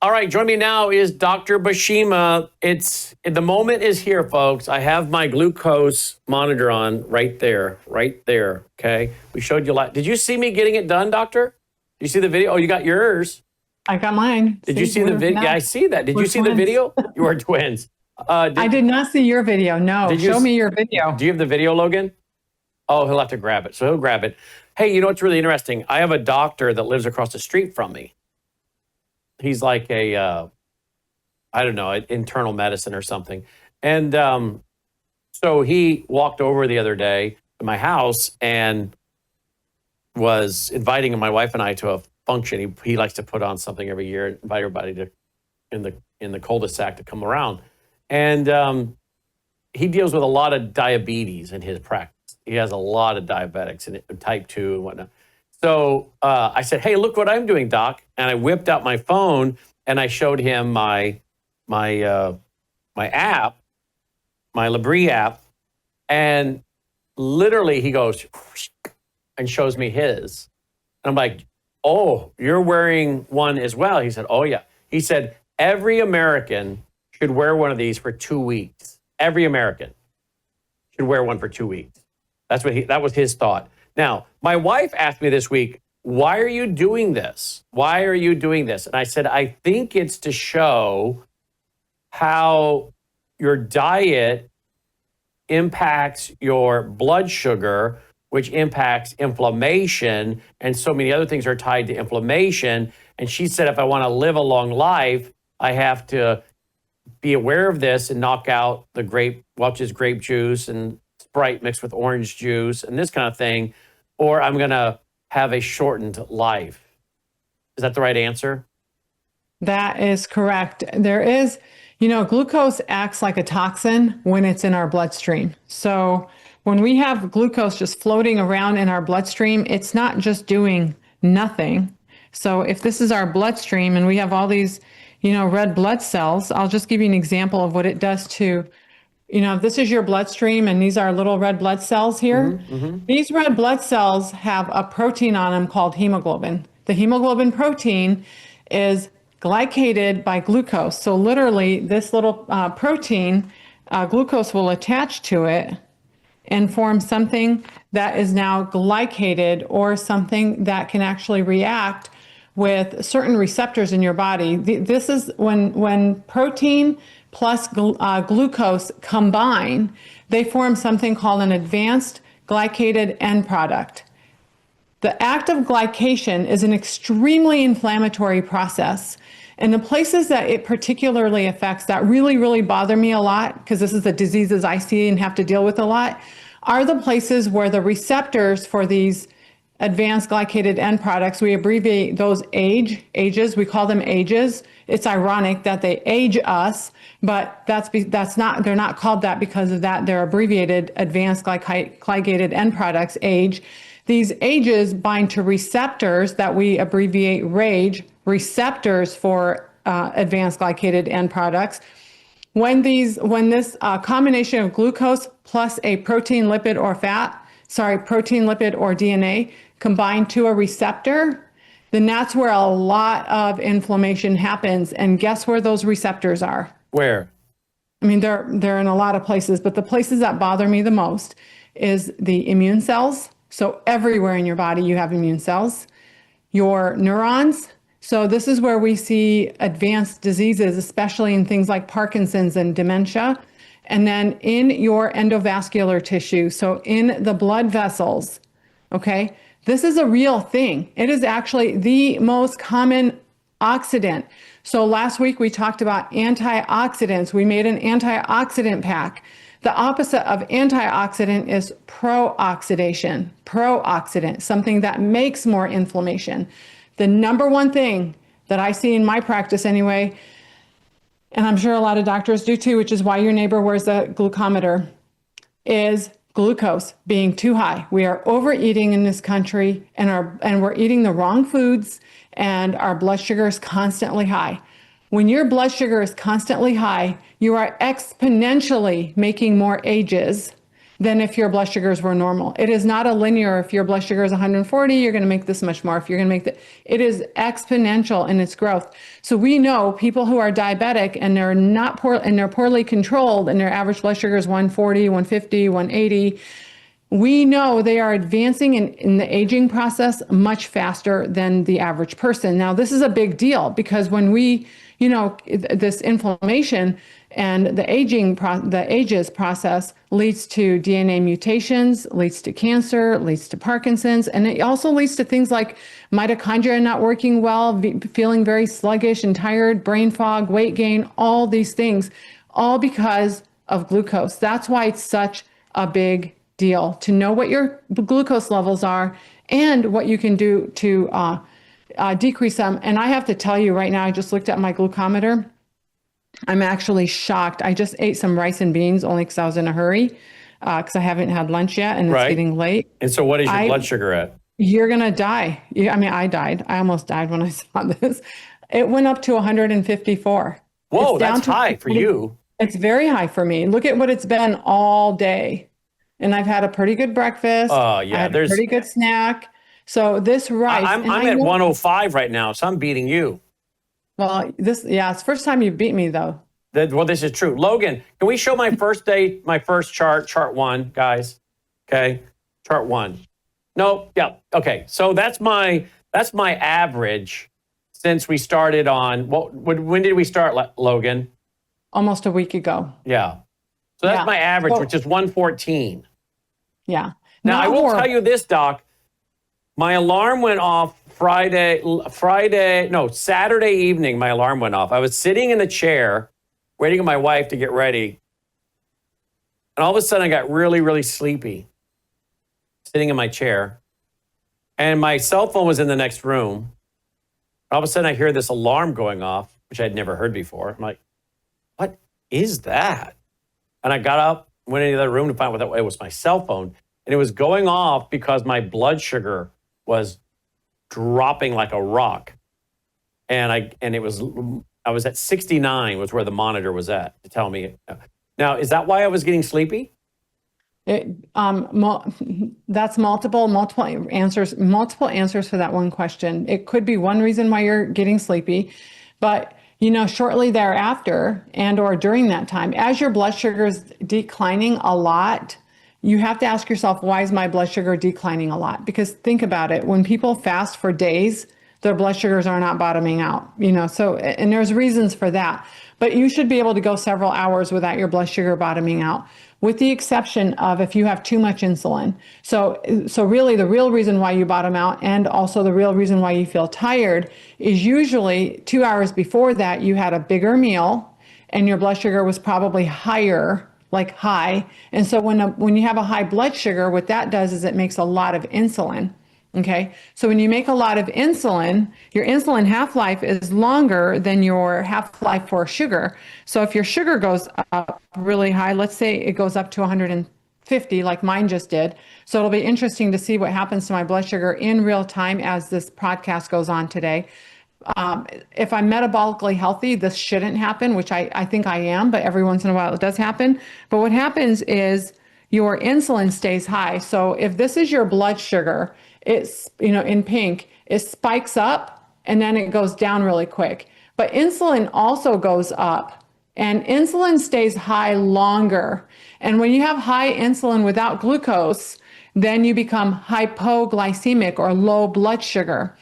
All right, join me now is Dr. Basima. The moment is here, folks. I have my glucose monitor on right there. Okay, we showed you Did you see me getting it done, doctor? Did you see the video? Oh, you got yours. I got mine. Did you see the video? Yeah, I see that. Did you see the video? You are twins. I did not see your video. No, show me your video. Do you have the video, Logan? Oh, he'll have to grab it. So he'll grab it. Hey, you know what's really interesting? I have a doctor that lives across the street from me. He's like I don't know, internal medicine or something. And so he walked over the other day to my house and was inviting my wife and I to a function. He likes to put on something every year, invite everybody to in the cul-de-sac to come around. And he deals with a lot of diabetes in his practice. He has a lot of diabetics and type 2 and whatnot. So I said, hey, look what I'm doing, doc. And I whipped out my phone and I showed him my app, my Labrie app. And literally he goes and shows me his. And I'm like, oh, you're wearing one as well? He said, oh, yeah. He said, every American should wear one of these for 2 weeks. Every American should wear one for 2 weeks. That was his thought. Now, my wife asked me this week, why are you doing this? Why are you doing this? And I said, I think it's to show how your diet impacts your blood sugar, which impacts inflammation, and so many other things are tied to inflammation. And she said, if I want to live a long life, I have to be aware of this and knock out the Welch's grape juice and Sprite mixed with orange juice and this kind of thing, or I'm going to have a shortened life. Is that the right answer? That is correct. There is, glucose acts like a toxin when it's in our bloodstream. So when we have glucose just floating around in our bloodstream, it's not just doing nothing. So if this is our bloodstream and we have all these, red blood cells, I'll just give you an example of what it does to, this is your bloodstream and these are little red blood cells here. Mm-hmm. These red blood cells have a protein on them called hemoglobin. The hemoglobin protein is glycated by glucose. So literally this little protein, glucose will attach to it and form something that is now glycated, or something that can actually react with certain receptors in your body. This is when protein plus glucose combine, they form something called an advanced glycated end product. The act of glycation is an extremely inflammatory process. And the places that it particularly affects that really, really bother me a lot, because this is the diseases I see and have to deal with a lot, are the places where the receptors for these advanced glycated end products, we abbreviate those ages, we call them ages. It's ironic that they age us, but they're not called that because of that. They're abbreviated advanced glycated end products, age. These ages bind to receptors that we abbreviate RAGE, receptors for advanced glycated end products. When this combination of glucose plus a protein, lipid, or DNA combined to a receptor, then that's where a lot of inflammation happens. And guess where those receptors are? Where? I mean, they're in a lot of places, but the places that bother me the most is the immune cells. So everywhere in your body you have immune cells, your neurons. So this is where we see advanced diseases, especially in things like Parkinson's and dementia. And then in your endovascular tissue, so in the blood vessels, okay? This is a real thing. It is actually the most common oxidant. So last week we talked about antioxidants. We made an antioxidant pack. The opposite of antioxidant is pro-oxidation, pro-oxidant, something that makes more inflammation. The number one thing that I see in my practice anyway, and I'm sure a lot of doctors do too, which is why your neighbor wears a glucometer, is glucose being too high. We are overeating in this country, and we're eating the wrong foods, and our blood sugar is constantly high. When your blood sugar is constantly high, you are exponentially making more ages. than if your blood sugars were normal. It is not a linear. If your blood sugar is 140, you're going to make this much more. If you're going to make that, it is exponential in its growth. So we know people who are diabetic and they're not poor and they're poorly controlled and their average blood sugar is 140, 150, 180. We know they are advancing in the aging process much faster than the average person. Now, this is a big deal because when we, this inflammation and the ages process leads to DNA mutations, leads to cancer, leads to Parkinson's, and it also leads to things like mitochondria not working well, feeling very sluggish and tired, brain fog, weight gain, all these things, all because of glucose. That's why it's such a big deal to know what your glucose levels are and what you can do to decrease them. And I have to tell you right now, I just looked at my glucometer. I'm actually shocked. I just ate some rice and beans only because I was in a hurry because I haven't had lunch yet and it's getting late. And so what is your blood sugar at? You're going to die. I mean, I died. I almost died when I saw this. It went up to 154. Whoa, that's high for you. It's very high for me. Look at what it's been all day. And I've had a pretty good breakfast. Oh, yeah. I had a pretty good snack. So this rice. I'm at 105 right now, so I'm beating you. Well, it's the first time you beat me, though. Well, this is true. Logan, can we show my first chart one, guys? Okay, chart one. No, yeah, okay. So that's my average since we started on, when did we start, Logan? Almost a week ago. Yeah. So that's my average, which is 114. Yeah. Now, I will tell you this, Doc. My alarm went off Saturday evening, my alarm went off. I was sitting in the chair waiting on my wife to get ready. And all of a sudden, I got really, really sleepy sitting in my chair. And my cell phone was in the next room. All of a sudden, I hear this alarm going off, which I'd never heard before. I'm like, what is that? And I got up, went into the other room to find out what it was my cell phone. And it was going off because my blood sugar was dropping like a rock. And I was at 69 was where the monitor was at to tell me. Now, is that why I was getting sleepy? That's multiple answers for that one question. It could be one reason why you're getting sleepy, but shortly thereafter and or during that time, as your blood sugar is declining a lot, you have to ask yourself, why is my blood sugar declining a lot? Because think about it, when people fast for days, their blood sugars are not bottoming out, so, and there's reasons for that, but you should be able to go several hours without your blood sugar bottoming out, with the exception of if you have too much insulin. So really the real reason why you bottom out and also the real reason why you feel tired is usually 2 hours before that you had a bigger meal and your blood sugar was probably higher, like high. And so when you have a high blood sugar, what that does is it makes a lot of insulin. Okay, so when you make a lot of insulin, your insulin half-life is longer than your half-life for sugar. So if your sugar goes up really high, let's say it goes up to 150 like mine just did. So it'll be interesting to see what happens to my blood sugar in real time as this podcast goes on today. If I'm metabolically healthy, this shouldn't happen, which I think I am, but every once in a while it does happen. But what happens is your insulin stays high. So if this is your blood sugar, it's, in pink, it spikes up and then it goes down really quick. But insulin also goes up and insulin stays high longer. And when you have high insulin without glucose, then you become hypoglycemic or low blood sugar.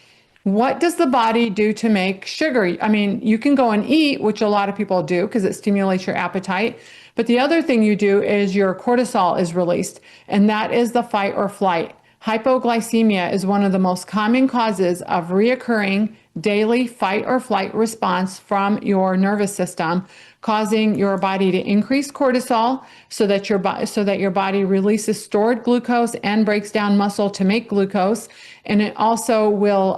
What does the body do to make sugar? I mean, you can go and eat, which a lot of people do because it stimulates your appetite. But the other thing you do is your cortisol is released, and that is the fight or flight. Hypoglycemia is one of the most common causes of reoccurring daily fight or flight response from your nervous system, causing your body to increase cortisol so that your body releases stored glucose and breaks down muscle to make glucose. And it also will,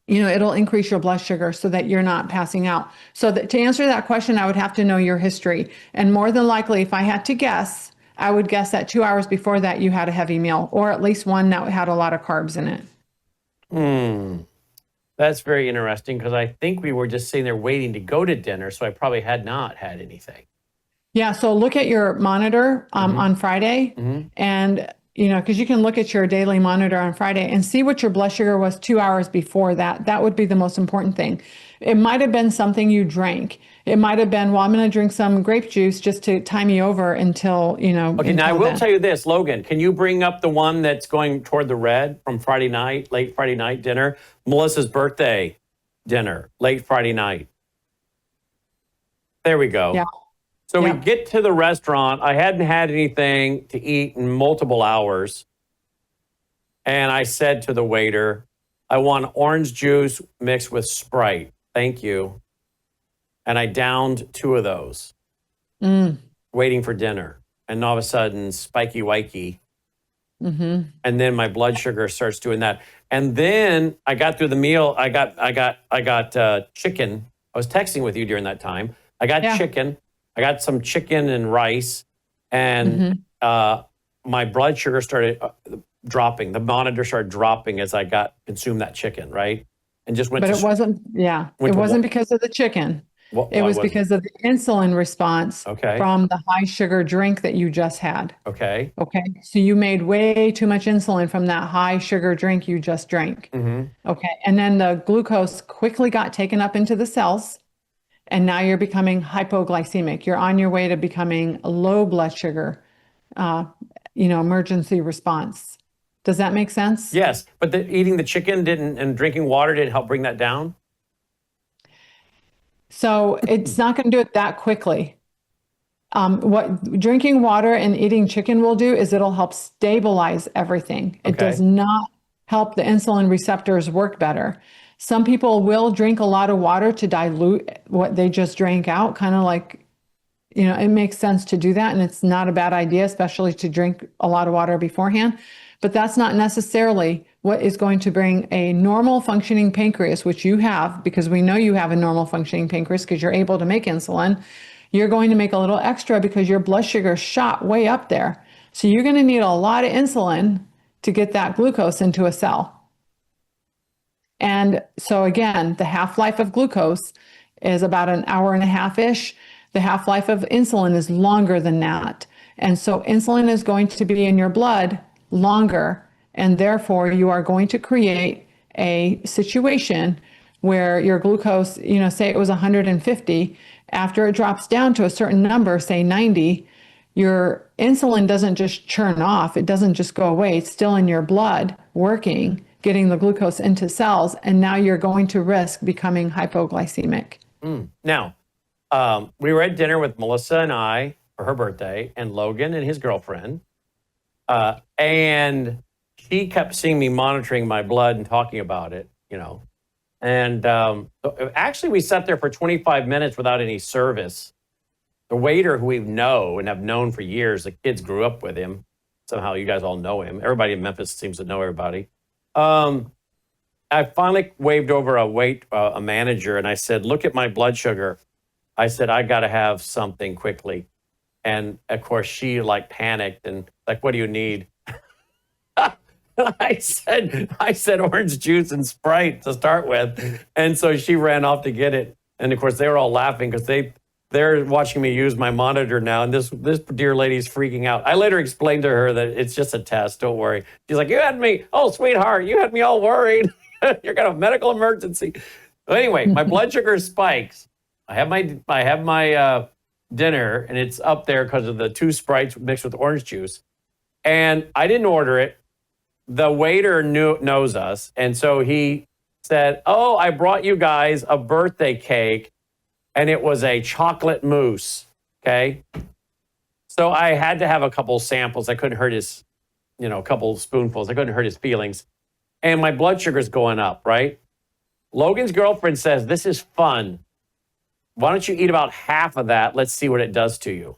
it'll increase your blood sugar so that you're not passing out. So to answer that question, I would have to know your history. And more than likely, if I had to guess, I would guess that 2 hours before that you had a heavy meal, or at least one that had a lot of carbs in it. That's very interesting because I think we were just sitting there waiting to go to dinner, so I probably had not had anything. Yeah, so look at your monitor on Friday, and because you can look at your daily monitor on Friday and see what your blood sugar was 2 hours before that. That would be the most important thing. It might have been something you drank. It might have been, well, I'm going to drink some grape juice just to tie me over until, Okay, now I until will then. tell you this, Logan, can you bring up the one that's going toward the red from Friday night, late Friday night dinner? Melissa's birthday dinner, late Friday night. There we go. Yeah. So we Yep. get to the restaurant. I hadn't had anything to eat in multiple hours. And I said to the waiter, I want orange juice mixed with Sprite. Thank you. And I downed 2 of those, waiting for dinner. And all of a sudden, spiky wikey. And then my blood sugar starts doing that. And then I got through the meal. I got chicken. I was texting with you during that time. I got chicken. I got some chicken and rice, and my blood sugar started dropping. The monitor started dropping as I consumed that chicken, right? And just went. But to, it wasn't, it to wasn't what? because of the chicken. It Why was wasn't? because of the insulin response Okay. from the high sugar drink that you just had. Okay. Okay. So you made way too much insulin from that high sugar drink you just drank. Okay. And then the glucose quickly got taken up into the cells. And now you're becoming hypoglycemic. You're on your way to becoming low blood sugar, emergency response. Does that make sense? Yes, but eating the chicken and drinking water didn't help bring that down. So it's not going to do it that quickly. What drinking water and eating chicken will do is it'll help stabilize everything. It Okay. does not help the insulin receptors work better. Some people will drink a lot of water to dilute what they just drank out, kind of like, it makes sense to do that. And it's not a bad idea, especially to drink a lot of water beforehand. But that's not necessarily what is going to bring a normal functioning pancreas, which you have, because we know you have a normal functioning pancreas because you're able to make insulin. You're going to make a little extra because your blood sugar shot way up there. So you're going to need a lot of insulin to get that glucose into a cell. And so again, the half-life of glucose is about an hour and a half-ish. The half-life of insulin is longer than that. And so insulin is going to be in your blood longer, and therefore you are going to create a situation where your glucose, say it was 150, after it drops down to a certain number, say 90, your insulin doesn't just churn off. It doesn't just go away. It's still in your blood working, getting the glucose into cells, and now you're going to risk becoming hypoglycemic. Now, we were at dinner with Melissa and I for her birthday, and Logan and his girlfriend, and she kept seeing me monitoring my blood and talking about it, And actually, we sat there for 25 minutes without any service. The waiter, who we know and have known for years, the kids grew up with him. Somehow, you guys all know him. Everybody in Memphis seems to know everybody. I finally waved over a manager, and I said, "Look at my blood sugar." I said, "I got to have something quickly." And of course, she panicked and "What do you need?" I said orange juice and Sprite to start with. And so she ran off to get it. And of course, they were all laughing because they're watching me use my monitor now. And this dear lady's freaking out. I later explained to her that it's just a test. Don't worry. She's like, "Oh, sweetheart, you had me all worried. You're going to have a medical emergency." But anyway, my blood sugar spikes. I have my dinner, and it's up there because of the 2 Sprites mixed with orange juice. And I didn't order it. The waiter knows us. And so he said, "Oh, I brought you guys a birthday cake, and it was a chocolate mousse." Okay. So I had to have a couple samples. I couldn't hurt his, a couple spoonfuls. I couldn't hurt his feelings. And my blood sugar's going up, right? Logan's girlfriend says, "This is fun. Why don't you eat about half of that? Let's see what it does to you."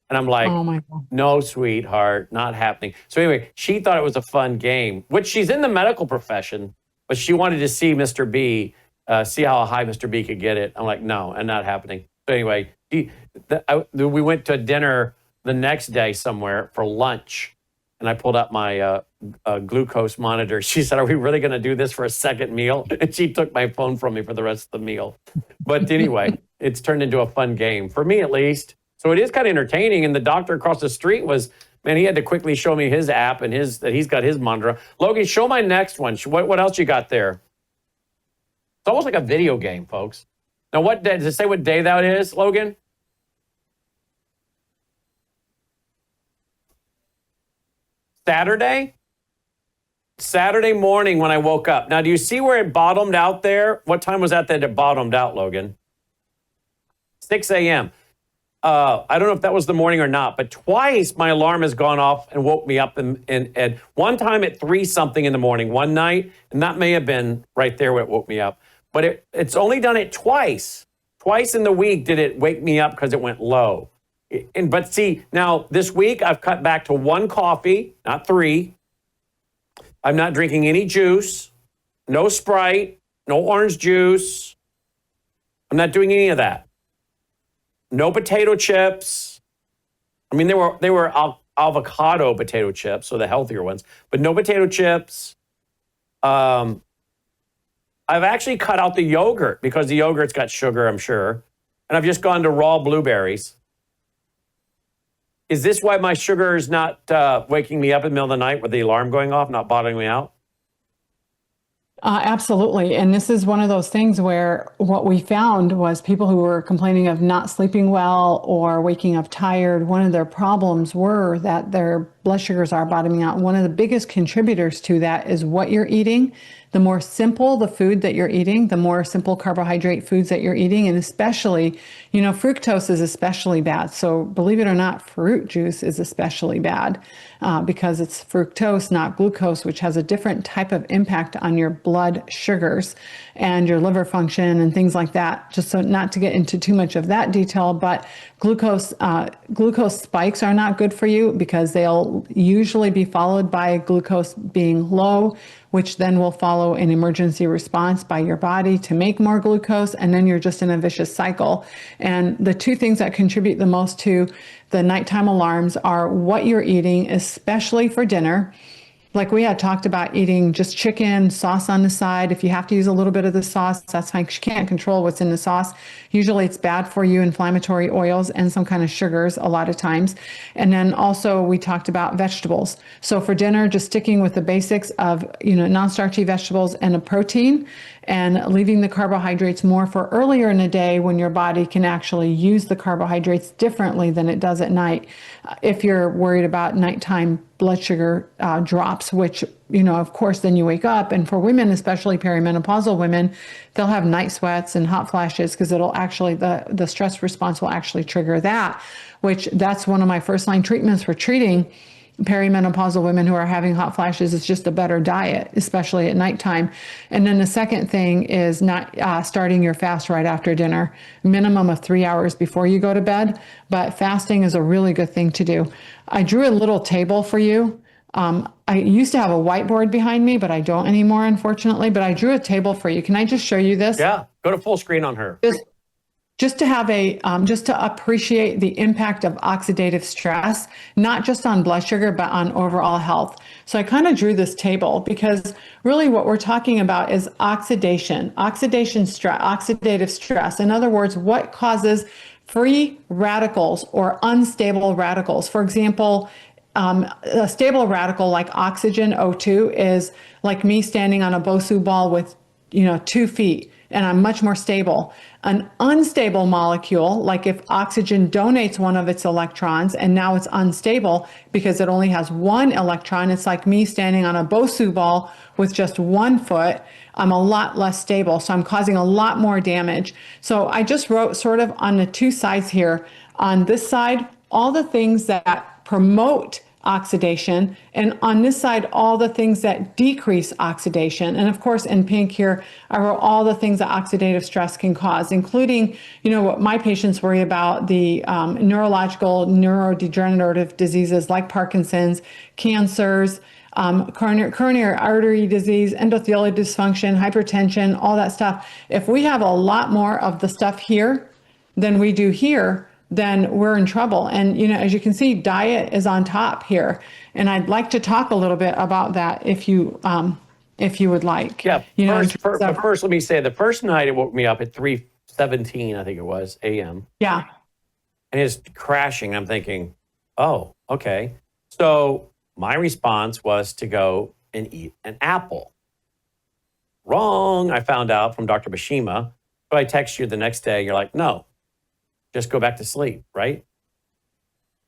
And I'm like, Oh my God. "No, sweetheart, not happening." So anyway, she thought it was a fun game, which she's in the medical profession, but she wanted to see Mr. B, see how high Mr. B could get it. I'm like, "No, and not happening." So anyway, we went to dinner the next day somewhere for lunch, and I pulled up my glucose monitor. She said, "Are we really going to do this for a second meal?" And she took my phone from me for the rest of the meal. But anyway, it's turned into a fun game, for me at least. So it is kind of entertaining. And the doctor across the street was, man, he had to quickly show me his app and that he's got his mantra. Logan, show my next one. What else you got there? It's almost like a video game, folks. Now, what day, does it say what day that is, Logan? Saturday? Saturday morning when I woke up. Now, do you see where it bottomed out there? What time was that it bottomed out, Logan? 6 a.m. I don't know if that was the morning or not, but twice my alarm has gone off and woke me up. And one time at 3 something in the morning, one night, and that may have been right there where it woke me up. But it's only done it twice. Twice in the week did it wake me up because it went low. But see, now this week I've cut back to 1 coffee, not 3. I'm not drinking any juice, no Sprite, no orange juice. I'm not doing any of that. No potato chips. I mean, they were avocado potato chips, so the healthier ones, but no potato chips. I've actually cut out the yogurt because the yogurt's got sugar, I'm sure. And I've just gone to raw blueberries. Is this why my sugar is not waking me up in the middle of the night with the alarm going off, not bothering me out? Absolutely. And this is one of those things where what we found was people who were complaining of not sleeping well or waking up tired, one of their problems were that their blood sugars are bottoming out. One of the biggest contributors to that is what you're eating. The more simple the food that you're eating, the more simple carbohydrate foods that you're eating, and especially, fructose is especially bad. So believe it or not, fruit juice is especially bad because it's fructose, not glucose, which has a different type of impact on your blood sugars and your liver function and things like that. Just so not to get into too much of that detail, but glucose spikes are not good for you because they'll usually be followed by glucose being low, which then will follow an emergency response by your body to make more glucose, and then you're just in a vicious cycle. And the two things that contribute the most to the nighttime alarms are what you're eating, especially for dinner. Like we had talked about eating just chicken, sauce on the side. If you have to use a little bit of the sauce, that's fine. You can't control what's in the sauce. Usually it's bad for you, inflammatory oils and some kind of sugars a lot of times. And then also we talked about vegetables. So for dinner, just sticking with the basics of, non-starchy vegetables and a protein, and leaving the carbohydrates more for earlier in the day when your body can actually use the carbohydrates differently than it does at night. If you're worried about nighttime blood sugar drops, which, of course, then you wake up. And for women, especially perimenopausal women, they'll have night sweats and hot flashes because it'll actually, the stress response will actually trigger that, which that's one of my first line treatments for treating perimenopausal women who are having hot flashes. Is just a better diet, especially at nighttime. And then the second thing is not starting your fast right after dinner, minimum of 3 hours before you go to bed. But fasting is a really good thing to do. I drew a little table for you. I used to have a whiteboard behind me, but I don't anymore, unfortunately. But I drew a table for you. Can I just show you this? Yeah, go to full screen on her. Just to have just to appreciate the impact of oxidative stress, not just on blood sugar, but on overall health. So I kind of drew this table because really what we're talking about is oxidation stress, oxidative stress. In other words, what causes free radicals or unstable radicals. For example, a stable radical like oxygen, O2, is like me standing on a Bosu ball with 2 feet, and I'm much more stable. An unstable molecule, like if oxygen donates one of its electrons and now it's unstable because it only has 1 electron, it's like me standing on a Bosu ball with just 1 foot. I'm a lot less stable, so I'm causing a lot more damage. So I just wrote sort of on the 2 sides here. On this side, all the things that promote oxidation, and on this side, all the things that decrease oxidation. And of course, in pink here, I wrote all the things that oxidative stress can cause, including, what my patients worry about, the neurological, neurodegenerative diseases like Parkinson's, cancers, coronary artery disease, endothelial dysfunction, hypertension, all that stuff. If we have a lot more of the stuff here than we do here, then we're in trouble. And, as you can see, diet is on top here. And I'd like to talk a little bit about that if you would like. Yeah. But first, let me say the first night it woke me up at 3:17, I think it was, a.m. Yeah. and it's crashing. I'm thinking, oh, okay. So my response was to go and eat an apple. Wrong, I found out from Dr. Basima. So I text you the next day. You're like, no, just go back to sleep, right?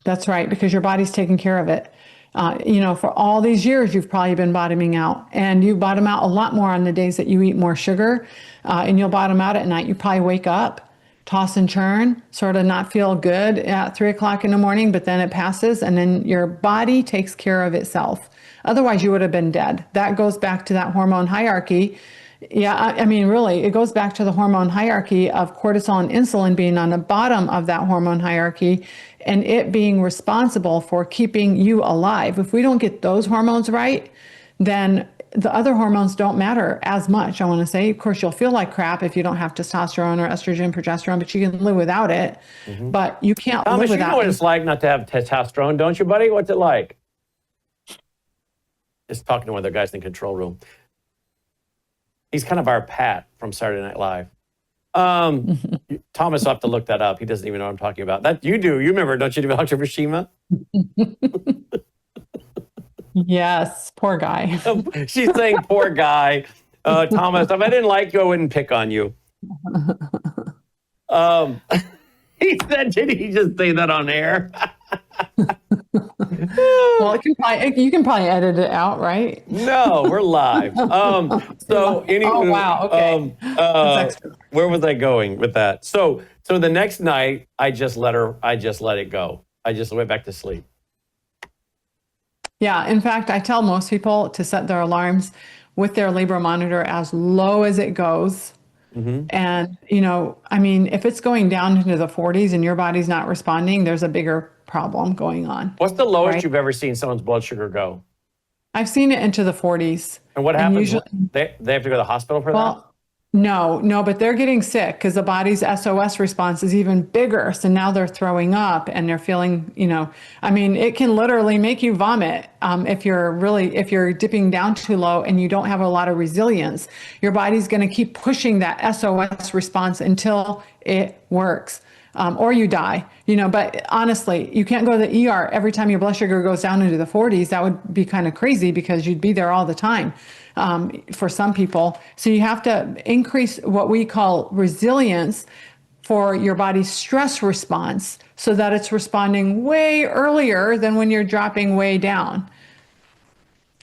That's right, because your body's taking care of it. For all these years, you've probably been bottoming out, and you bottom out a lot more on the days that you eat more sugar, and you'll bottom out at night. You probably wake up, toss and churn, sort of not feel good at 3 o'clock in the morning, but then it passes, and then your body takes care of itself. Otherwise, you would have been dead. That goes back to that hormone hierarchy. Yeah, I mean, really, it goes back to the hormone hierarchy of cortisol and insulin being on the bottom of that hormone hierarchy and it being responsible for keeping you alive. If we don't get those hormones right, then the other hormones don't matter as much, I want to say. Of course, you'll feel like crap if you don't have testosterone or estrogen, progesterone, but you can live without it. But you can't Thomas, live you without know what it. it's like not to have testosterone, don't you, buddy? What's it like? Just talking to one of the guys in the control room. He's kind of our Pat from Saturday Night Live. Thomas will have to look that up. He doesn't even know what I'm talking about. That you do. You remember, don't you, Dr. Basima? Yes, poor guy. She's saying, poor guy. Thomas, if I didn't like you, I wouldn't pick on you. He said, did he just say that on air? Well, you can probably edit it out, right? No, we're live. So Oh, wow. Okay. That's extra. Where was I going with that? So the next night, I just let it go. I just went back to sleep. Yeah. In fact, I tell most people to set their alarms with their Libra monitor as low as it goes. And, I mean, if it's going down into the 40s and your body's not responding, there's a bigger problem going on. What's the lowest right? you've ever seen someone's blood sugar go? I've seen it into the 40s. And what happens? Usually, They have to go to the hospital for that? well, no, but they're getting sick because the body's SOS response is even bigger. So now they're throwing up and they're feeling, I mean, it can literally make you vomit if you're dipping down too low and you don't have a lot of resilience. Your body's going to keep pushing that SOS response until it works. Or you die, but honestly, you can't go to the ER every time your blood sugar goes down into the 40s. That would be kind of crazy because you'd be there all the time for some people. So you have to increase what we call resilience for your body's stress response so that it's responding way earlier than when you're dropping way down.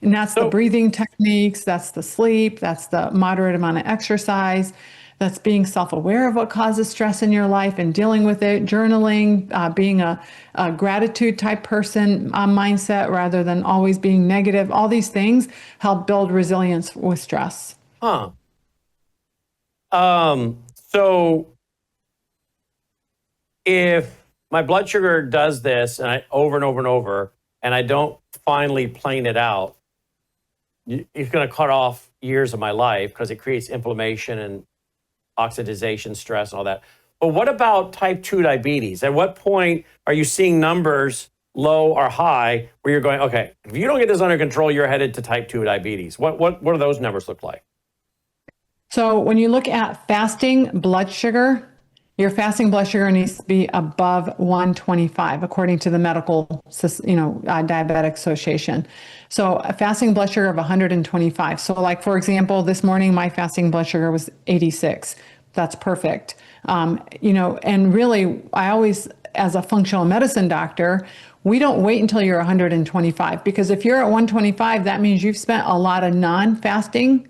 And that's the breathing techniques, that's the sleep, that's the moderate amount of exercise. That's being self-aware of what causes stress in your life and dealing with it, journaling, being a gratitude type person mindset rather than always being negative. All these things help build resilience with stress. Huh. So if my blood sugar does this and over and over and over, and I don't finally plane it out, it's going to cut off years of my life because it creates inflammation and oxidation, stress, and all that. But what about type 2 diabetes? At what point are you seeing numbers low or high where you're going, okay, if you don't get this under control, you're headed to type 2 diabetes? What do those numbers look like? So when you look at fasting blood sugar, your fasting blood sugar needs to be above 125, according to the medical, diabetic association. So a fasting blood sugar of 125. So like, for example, this morning, my fasting blood sugar was 86. That's perfect. And really, I always, as a functional medicine doctor, we don't wait until you're 125, because if you're at 125, that means you've spent a lot of non-fasting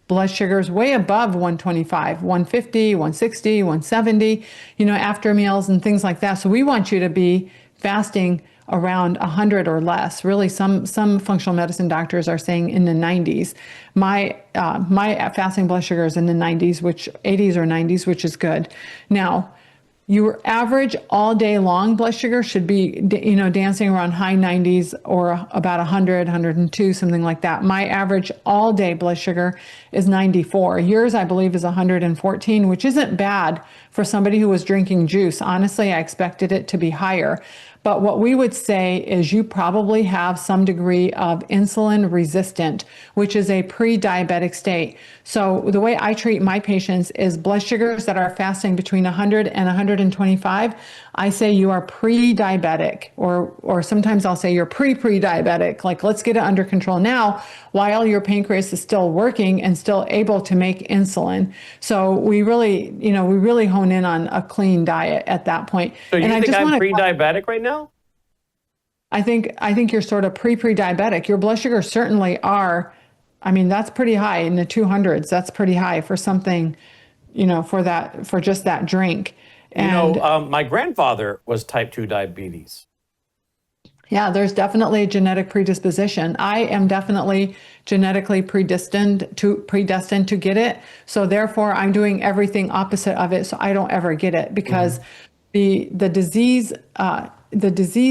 blood sugars way above 125, 150, 160, 170, after meals and things like that. So we want you to be fasting around 100 or less. Really, some functional medicine doctors are saying in the 90s. My fasting blood sugar is in the 90s, 80s or 90s, which is good. Now, your average all day long blood sugar should be, dancing around high 90s or about 100, 102, something like that. My average all day blood sugar is 94. Yours, I believe, is 114, which isn't bad for somebody who was drinking juice. Honestly, I expected it to be higher. But what we would say is you probably have some degree of insulin resistant, which is a pre-diabetic state. So the way I treat my patients is blood sugars that are fasting between 100 and 125. I say you are pre-diabetic, or sometimes I'll say you're pre-diabetic. Like, let's get it under control now while your pancreas is still working and still able to make insulin. So we really hone in on a clean diet at that point. So you and think I'm pre-diabetic right now? I think you're sort of pre-diabetic. Your blood sugars certainly are. I mean, that's pretty high in the 200s. That's pretty high for something, for just that drink. And my grandfather was type 2 diabetes. yeah, there's definitely a genetic predisposition. I am definitely genetically predestined to get it. So therefore, I'm doing everything opposite of it so I don't ever get it, because the disease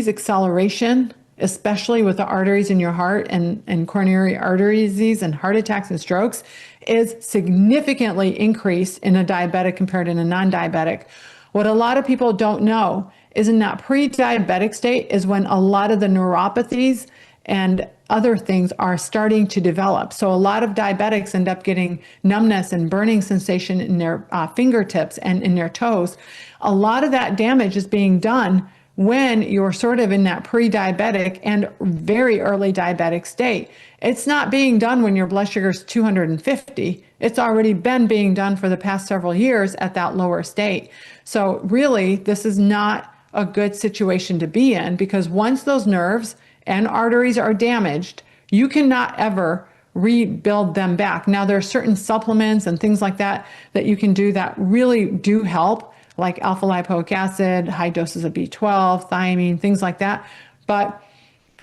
acceleration, especially with the arteries in your heart and coronary artery disease and heart attacks and strokes, is significantly increased in a diabetic compared to a non-diabetic. What a lot of people don't know is in that pre-diabetic state is when a lot of the neuropathies and other things are starting to develop. So a lot of diabetics end up getting numbness and burning sensation in their fingertips and in their toes. A lot of that damage is being done when you're sort of in that pre-diabetic and very early diabetic state. It's not being done when your blood sugar is 250. It's already been being done for the past several years at that lower state. So really, this is not a good situation to be in, because once those nerves and arteries are damaged, you cannot ever rebuild them back. Now, there are certain supplements and things like that that you can do that really do help, like alpha lipoic acid, high doses of B12, thiamine, things like that. But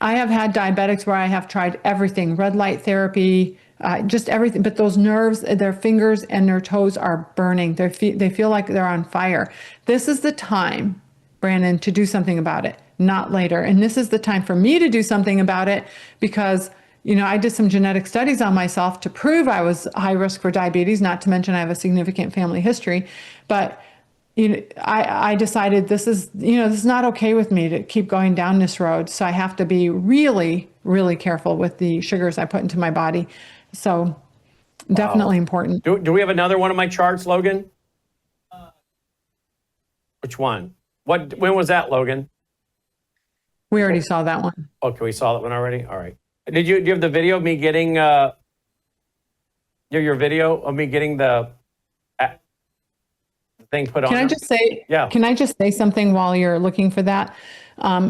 I have had diabetics where I have tried everything, red light therapy, just everything. But those nerves, their fingers and their toes are burning. They feel like they're on fire. This is the time, Brandon, to do something about it, not later. And this is the time for me to do something about it, because I did some genetic studies on myself to prove I was high risk for diabetes, not to mention I have a significant family history. But I decided this is not okay with me to keep going down this road. So I have to be really, really careful with the sugars I put into my body. So definitely important. Do we have another one of my charts, Logan? Which one? When was that, Logan? We already saw that one. Okay, we saw that one already? All right. Do you have the video of me getting, your video of me getting the thing put on? Can I just say, Yeah. Can I just say something while you're looking for that?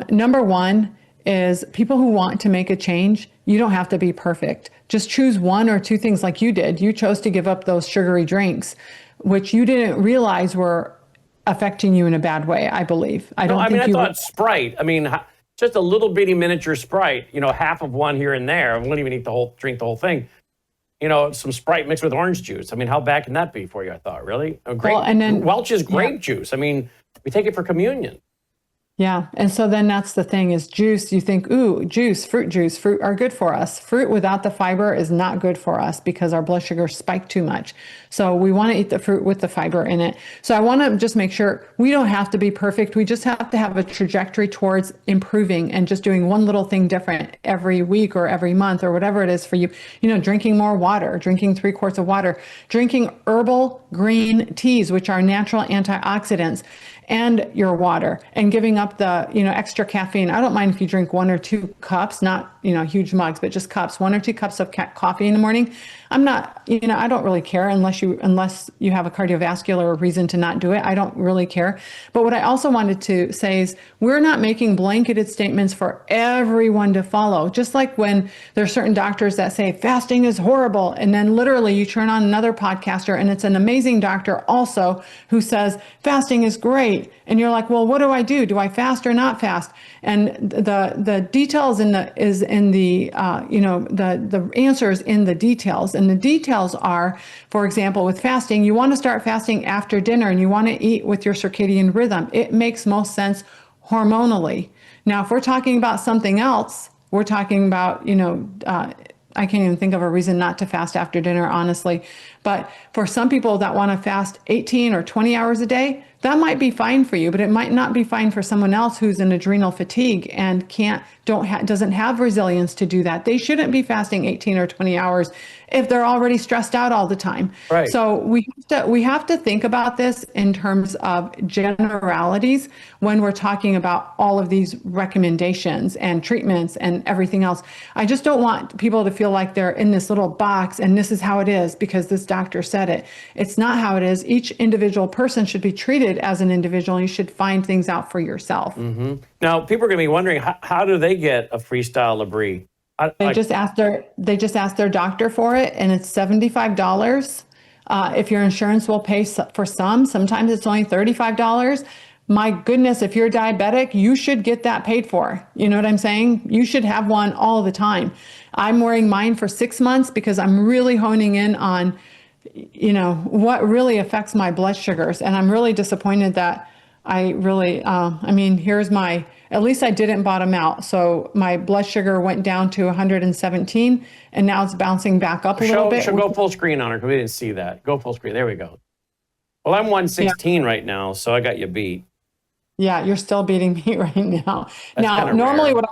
Number one is people who want to make a change, you don't have to be perfect. Just choose one or two things like you did. You chose to give up those sugary drinks, which you didn't realize were affecting you in a bad way, I believe. I thought Sprite. Just a little bitty miniature Sprite, half of one here and there. I wouldn't even drink the whole thing. Some Sprite mixed with orange juice. How bad can that be for you? I thought, really? Welch's grape juice. We take it for communion. Yeah. And so then that's the thing is juice. You think, ooh, fruit are good for us. Fruit without the fiber is not good for us because our blood sugars spike too much. So we want to eat the fruit with the fiber in it. So I want to just make sure we don't have to be perfect. We just have to have a trajectory towards improving and just doing one little thing different every week or every month or whatever it is for you. Drinking more water, drinking 3 quarts of water, drinking herbal green teas, which are natural antioxidants, and your water, and giving up the, extra caffeine. I don't mind if you drink 1 or 2 cups, not, huge mugs, but just cups, 1 or 2 cups of coffee in the morning. I'm not, I don't really care unless you have a cardiovascular reason to not do it. I don't really care. But what I also wanted to say is we're not making blanketed statements for everyone to follow. Just like when there's certain doctors that say fasting is horrible. And then literally you turn on another podcaster and it's an amazing doctor also who says fasting is great. And you're like, well, what do I do? Do I fast or not fast? And the details the answer is in the details. And the details are, for example, with fasting, you want to start fasting after dinner and you want to eat with your circadian rhythm. It makes most sense hormonally. Now, if we're talking about something else, we're talking about, I can't even think of a reason not to fast after dinner, honestly. But for some people that want to fast 18 or 20 hours a day, that might be fine for you, but it might not be fine for someone else who's in adrenal fatigue and doesn't have resilience to do that. They shouldn't be fasting 18 or 20 hours if they're already stressed out all the time. Right. So we have to think about this in terms of generalities when we're talking about all of these recommendations and treatments and everything else. I just don't want people to feel like they're in this little box and this is how it is because this doctor said it. It's not how it is. Each individual person should be treated as an individual, and you should find things out for yourself. Mm-hmm. Now, people are going to be wondering, how do they get a freestyle Labrie? They just ask their doctor for it, and it's $75. If your insurance will pay for sometimes it's only $35. My goodness, if you're diabetic, you should get that paid for. You know what I'm saying? You should have one all the time. I'm wearing mine for 6 months because I'm really honing in on, what really affects my blood sugars. And I'm really disappointed that I really, at least I didn't bottom out. So my blood sugar went down to 117 and now it's bouncing back up a little bit. She'll go full screen on her because we didn't see that. Go full screen. There we go. Well, I'm 116 right now, so I got you beat. Yeah, you're still beating me right now. That's Now, normally what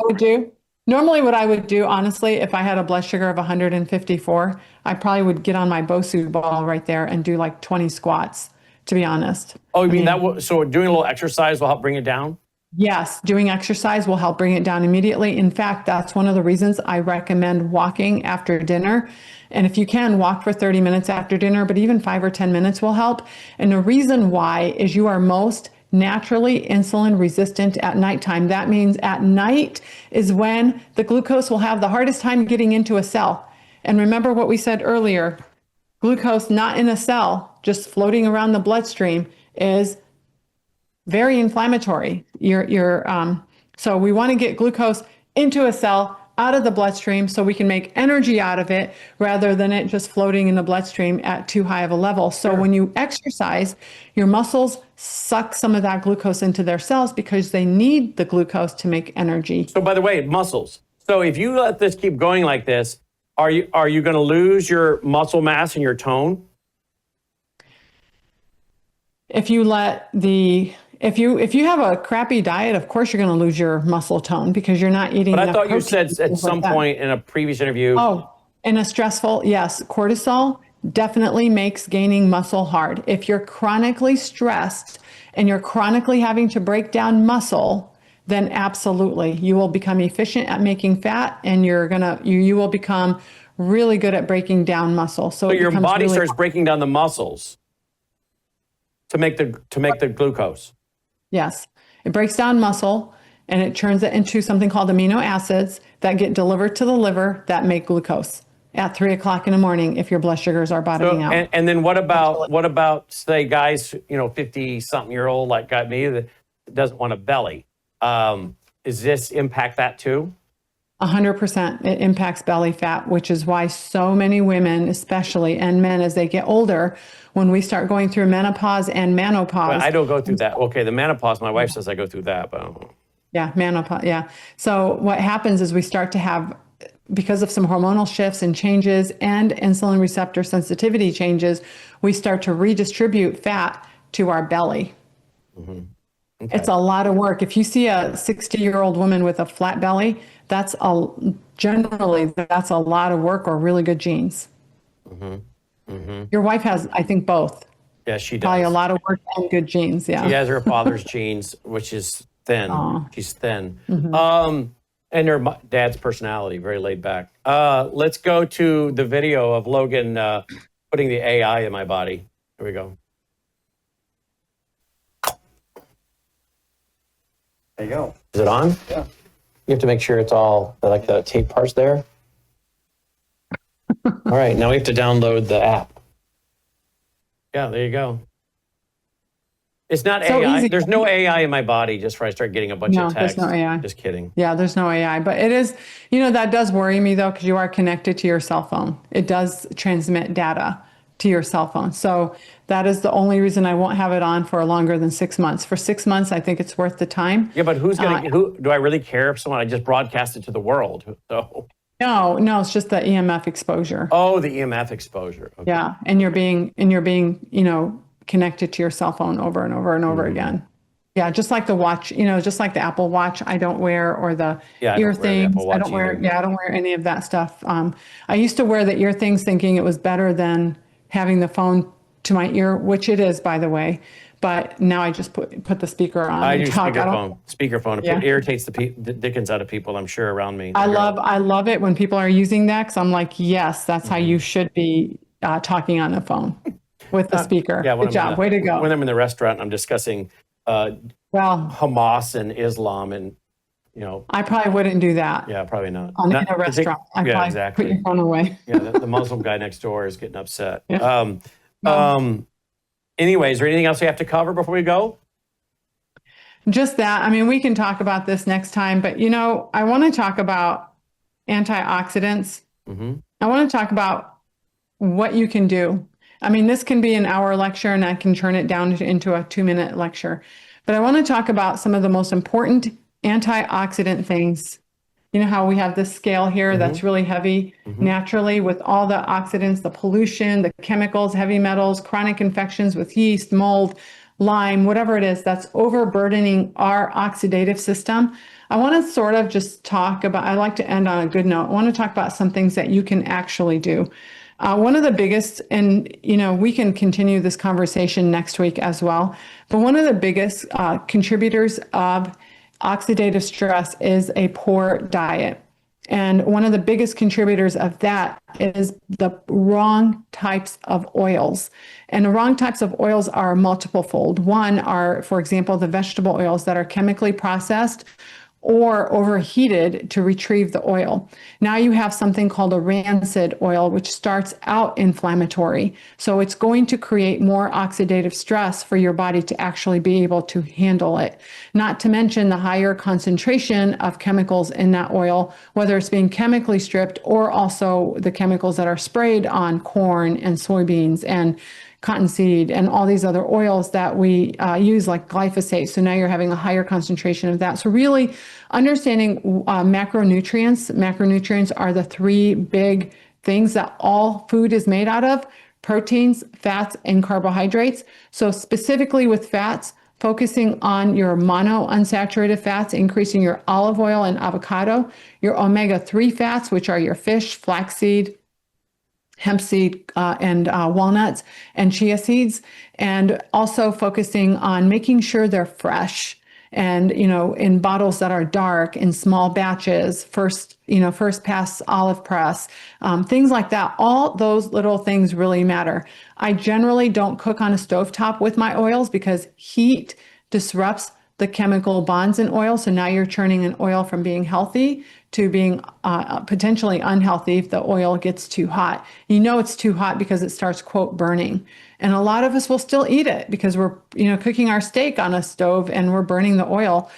I would do, honestly, if I had a blood sugar of 154, I probably would get on my Bosu ball right there and do like 20 squats, to be honest. Oh, you mean that? So doing a little exercise will help bring it down? Yes, doing exercise will help bring it down immediately. In fact, that's one of the reasons I recommend walking after dinner. And if you can, walk for 30 minutes after dinner, but even 5 or 10 minutes will help. And the reason why is you are most naturally insulin resistant at nighttime. That means at night is when the glucose will have the hardest time getting into a cell. And remember what we said earlier, glucose not in a cell, just floating around the bloodstream is very inflammatory. So we want to get glucose into a cell, out of the bloodstream, so we can make energy out of it rather than it just floating in the bloodstream at too high of a level. So when you exercise, your muscles suck some of that glucose into their cells because they need the glucose to make energy. So by the way, muscles. So if you let this keep going like this, are you going to lose your muscle mass and your tone? If you have a crappy diet, of course you're going to lose your muscle tone because you're not eating enough But I thought you protein said at some point in a previous interview. Oh, in a stressful, yes, cortisol definitely makes gaining muscle hard. If you're chronically stressed and you're chronically having to break down muscle, then absolutely you will become efficient at making fat, and you will become really good at breaking down muscle. So your body starts breaking down the muscles to make the glucose. Yes, it breaks down muscle and it turns it into something called amino acids that get delivered to the liver that make glucose at 3 o'clock in the morning if your blood sugars are bottoming out. And then what about say guys, 50-something-year-old like got me that doesn't want a belly? Does this impact that too? 100%. It impacts belly fat, which is why so many women, especially, and men as they get older, when we start going through menopause and menopause. Well, I don't go through that. Okay, the menopause, my wife says I go through that, but I don't know. Yeah, menopause, yeah. So what happens is we start to have, because of some hormonal shifts and changes and insulin receptor sensitivity changes, we start to redistribute fat to our belly. Mm-hmm. Okay. It's a lot of work. If you see a 60-year-old woman with a flat belly, generally that's a lot of work or really good genes. Mm-hmm. Mm-hmm. Your wife has, I think, both. Yeah, she does. Probably a lot of work and good genes. Yeah. She has her father's genes, which is thin. Aww. She's thin. Mm-hmm. And her dad's personality, very laid back. Let's go to the video of Logan putting the AI in my body. Here we go. There you go. Is it on? Yeah. You have to make sure it's all, like the tape part's there. All right, now we have to download the app. Yeah, there you go. It's not so AI. Easy. There's no AI in my body just where I start getting a bunch of text. There's no AI. Just kidding. Yeah, there's no AI. But it is, that does worry me though, because you are connected to your cell phone. It does transmit data to your cell phone. So that is the only reason I won't have it on for longer than 6 months. For 6 months, I think it's worth the time. Yeah, but who do I really care if I just broadcast it to the world? So. No, it's just the EMF exposure. Oh, the EMF exposure. Okay. Yeah, and you're being, connected to your cell phone over and over and over again. Yeah, just like the watch, just like the Apple Watch I don't wear, or the Yeah, I ear don't wear the Apple things. I Watch don't wear, either. yeah, I don't wear any of that stuff. I used to wear the ear things thinking it was better than having the phone to my ear, which it is, by the way. But now I just put the speaker on I and do talk. I don't, speakerphone. Speakerphone. yeah. It irritates the dickens out of people, I'm sure, around me. I love it when people are using that, because I'm like, yes, that's how you should be talking on the phone with the speaker. Yeah, Good job. Way to go. when I'm in the restaurant, I'm discussing Well, Hamas and Islam, and I probably wouldn't do that yeah, probably not. in Not- a restaurant. I yeah, probably exactly. put your phone away. Yeah, the Muslim guy next door is getting upset. Yeah. Anyway, is there anything else we have to cover before we go? Just that. I mean, we can talk about this next time, but I want to talk about antioxidants. I want to talk about what you can do. I mean, this can be an hour lecture and I can turn it down into a 2-minute lecture, but I want to talk about some of the most important antioxidant things. You know how we have this scale here that's really heavy naturally, with all the oxidants, the pollution, the chemicals, heavy metals, chronic infections with yeast, mold, Lyme, whatever it is that's overburdening our oxidative system. I want to sort of just talk about, I like to end on a good note. I want to talk about some things that you can actually do. One of the biggest, and we can continue this conversation next week as well, but one of the biggest contributors of oxidative stress is a poor diet. And one of the biggest contributors of that is the wrong types of oils. And the wrong types of oils are multiple fold. One are, for example, the vegetable oils that are chemically processed or overheated to retrieve the oil. Now you have something called a rancid oil, which starts out inflammatory. So it's going to create more oxidative stress for your body to actually be able to handle it. Not to mention the higher concentration of chemicals in that oil, whether it's being chemically stripped or also the chemicals that are sprayed on corn and soybeans and cottonseed and all these other oils that we use, like glyphosate. So now you're having a higher concentration of that. So really understanding macronutrients. Macronutrients are the 3 big things that all food is made out of: proteins, fats, and carbohydrates. So specifically with fats, focusing on your monounsaturated fats, increasing your olive oil and avocado, your omega-3 fats, which are your fish, flaxseed, hemp seed, and walnuts and chia seeds, and also focusing on making sure they're fresh and in bottles that are dark, in small batches, first pass olive press, things like that. All those little things really matter. I generally don't cook on a stovetop with my oils because heat disrupts the chemical bonds in oil. So now you're turning an oil from being healthy to being potentially unhealthy if the oil gets too hot. It's too hot because it starts, quote, burning. And a lot of us will still eat it because we're, cooking our steak on a stove and we're burning the oil.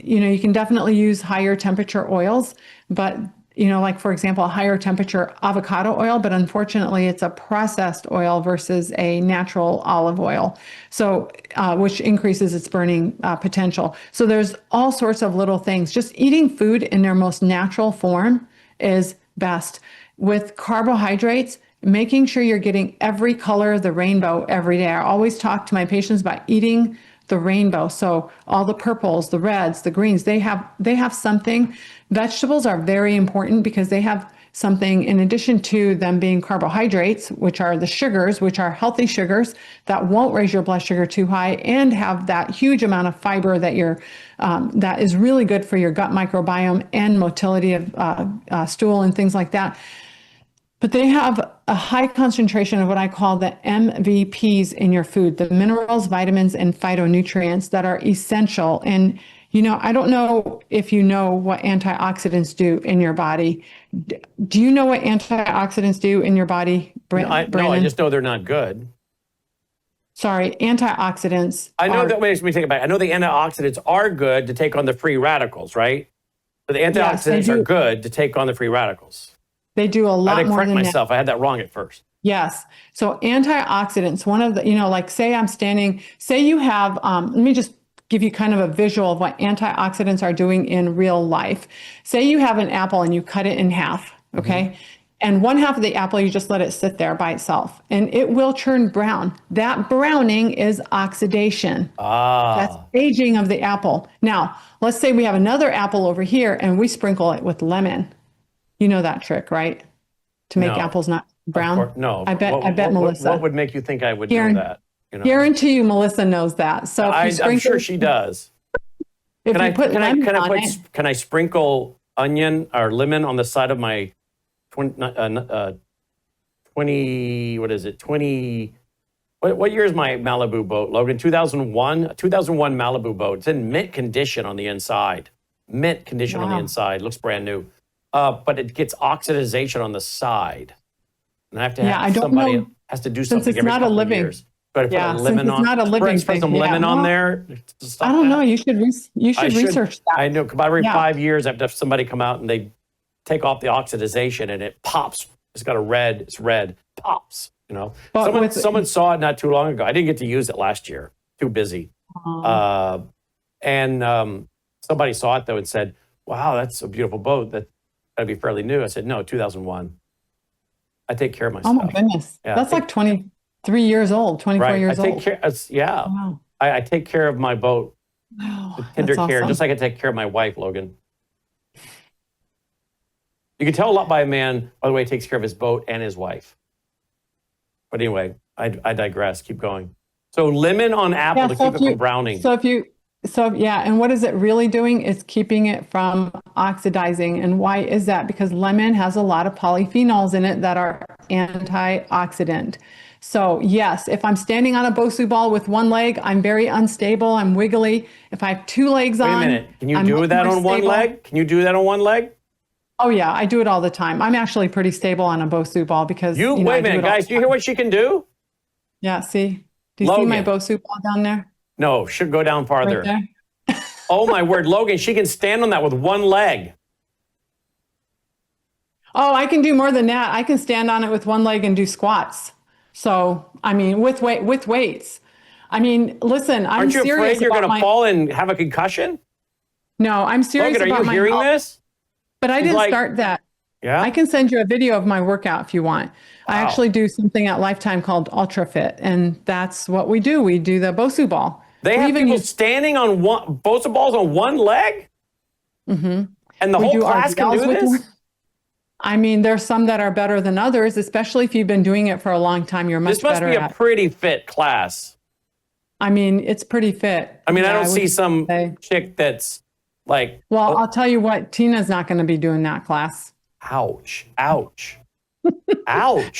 You can definitely use higher temperature oils, but like for example, a higher temperature avocado oil, but unfortunately it's a processed oil versus a natural olive oil. So, which increases its burning potential. So there's all sorts of little things. Just eating food in their most natural form is best. With carbohydrates, making sure you're getting every color of the rainbow every day. I always talk to my patients about eating the rainbow. So all the purples, the reds, the greens, they have something. Vegetables are very important because they have something in addition to them being carbohydrates, which are the sugars, which are healthy sugars that won't raise your blood sugar too high and have that huge amount of fiber that that is really good for your gut microbiome and motility of stool and things like that. But they have a high concentration of what I call the MVPs in your food, the minerals, vitamins, and phytonutrients that are essential. And, I don't know if you know what antioxidants do in your body. Do you know what antioxidants do in your body, Brandon? No, I just know they're not good. Sorry, antioxidants. I know that, let me think about it. I know the antioxidants are good to take on the free radicals, right? But the antioxidants are good to take on the free radicals. They do a lot more than that. I correct myself. I had that wrong at first. Yes. So antioxidants, one of the, like say you have, let me just give you kind of a visual of what antioxidants are doing in real life. Say you have an apple and you cut it in half, okay? And one half of the apple, you just let it sit there by itself and it will turn brown. That browning is oxidation. That's Ah, aging of the apple. Now, let's say we have another apple over here and we sprinkle it with lemon. You know that trick, right? To make no. apples not Of brown. course, no. I bet What Melissa. would make you think I would know Guaran- that? You know, Guarantee you Melissa knows that. So if you I'm sprinkle, sure she does. if you put lemon on it, Can I sprinkle onion or lemon on the side of my 20, what is it? 20, what year is my Malibu boat, Logan? 2001? 2001 Malibu boat. It's in mint condition on the inside. Mint condition on the Wow. inside. Looks brand new. But it gets oxidization on the side. And I have to Yeah, I have don't somebody know. has to do Since something it's every not a couple of living- years. Got to put Yeah, a since lemon it's on. not a living Spray some thing, lemon yeah. on Well, there. to stop I don't know. that. You should research that. I know. About every Yeah. 5 years, I have to have somebody come out and they take off the oxidization and it pops. It's got it's red, pops, you know. But Someone saw it not too long ago. I didn't get to use it last year. Too busy. And somebody saw it though and said, wow, that's a beautiful boat. That's got to be fairly new. I said, no, 2001. I take care of my Oh stuff. my goodness. Yeah, That's like 23 years old, 24 Right. years I take old. care. Yeah. Wow. I take care of my boat Wow. with tender That's care, awesome. just like I take care of my wife, Logan. You can tell a lot by a man, by the way, he takes care of his boat and his wife. But anyway, I digress. Keep going. So lemon on apple Yeah, to so keep if it you- from browning. So yeah, and what is it really doing? It's keeping it from oxidizing. And why is that? Because lemon has a lot of polyphenols in it that are antioxidant. So yes, if I'm standing on a Bosu ball with one leg, I'm very unstable, I'm wiggly. If I have two legs Wait on, a minute. Can you I'm do much that more on one stable. leg? Can you do that on one leg? Oh yeah, I do it all the time. I'm actually pretty stable on a Bosu ball because you know, Wait I a do minute, it all guys. the Do you hear time. what she can do? Yeah, see? Do you see my Logan. Bosu ball down there? No, should go down farther. Right there? Oh my word, Logan, she can stand on that with one leg. Oh, I can do more than that. I can stand on it with one leg and do squats. So, I mean, with weights. I mean, listen, I'm Aren't you serious afraid you're about going to fall and have a concussion? No, I'm serious Logan, are about you my hearing health, this? but I She's didn't like- start that. Yeah. I can send you a video of my workout if you want. I Wow. actually do something at Lifetime called Ultra Fit, and that's what we do. We do the Bosu ball. They We have even people use- standing on both the balls on one leg? Mm-hmm. And the we whole do class can RDLs do with this? one. I mean, there's some that are better than others, especially if you've been doing it for a long time. You're much This must better be a at. pretty fit class. I mean, it's pretty fit. I mean, I Yeah, don't would see some say. chick that's like, Well, I'll tell you what, Tina's not going to be doing that class. ouch, ouch, ouch.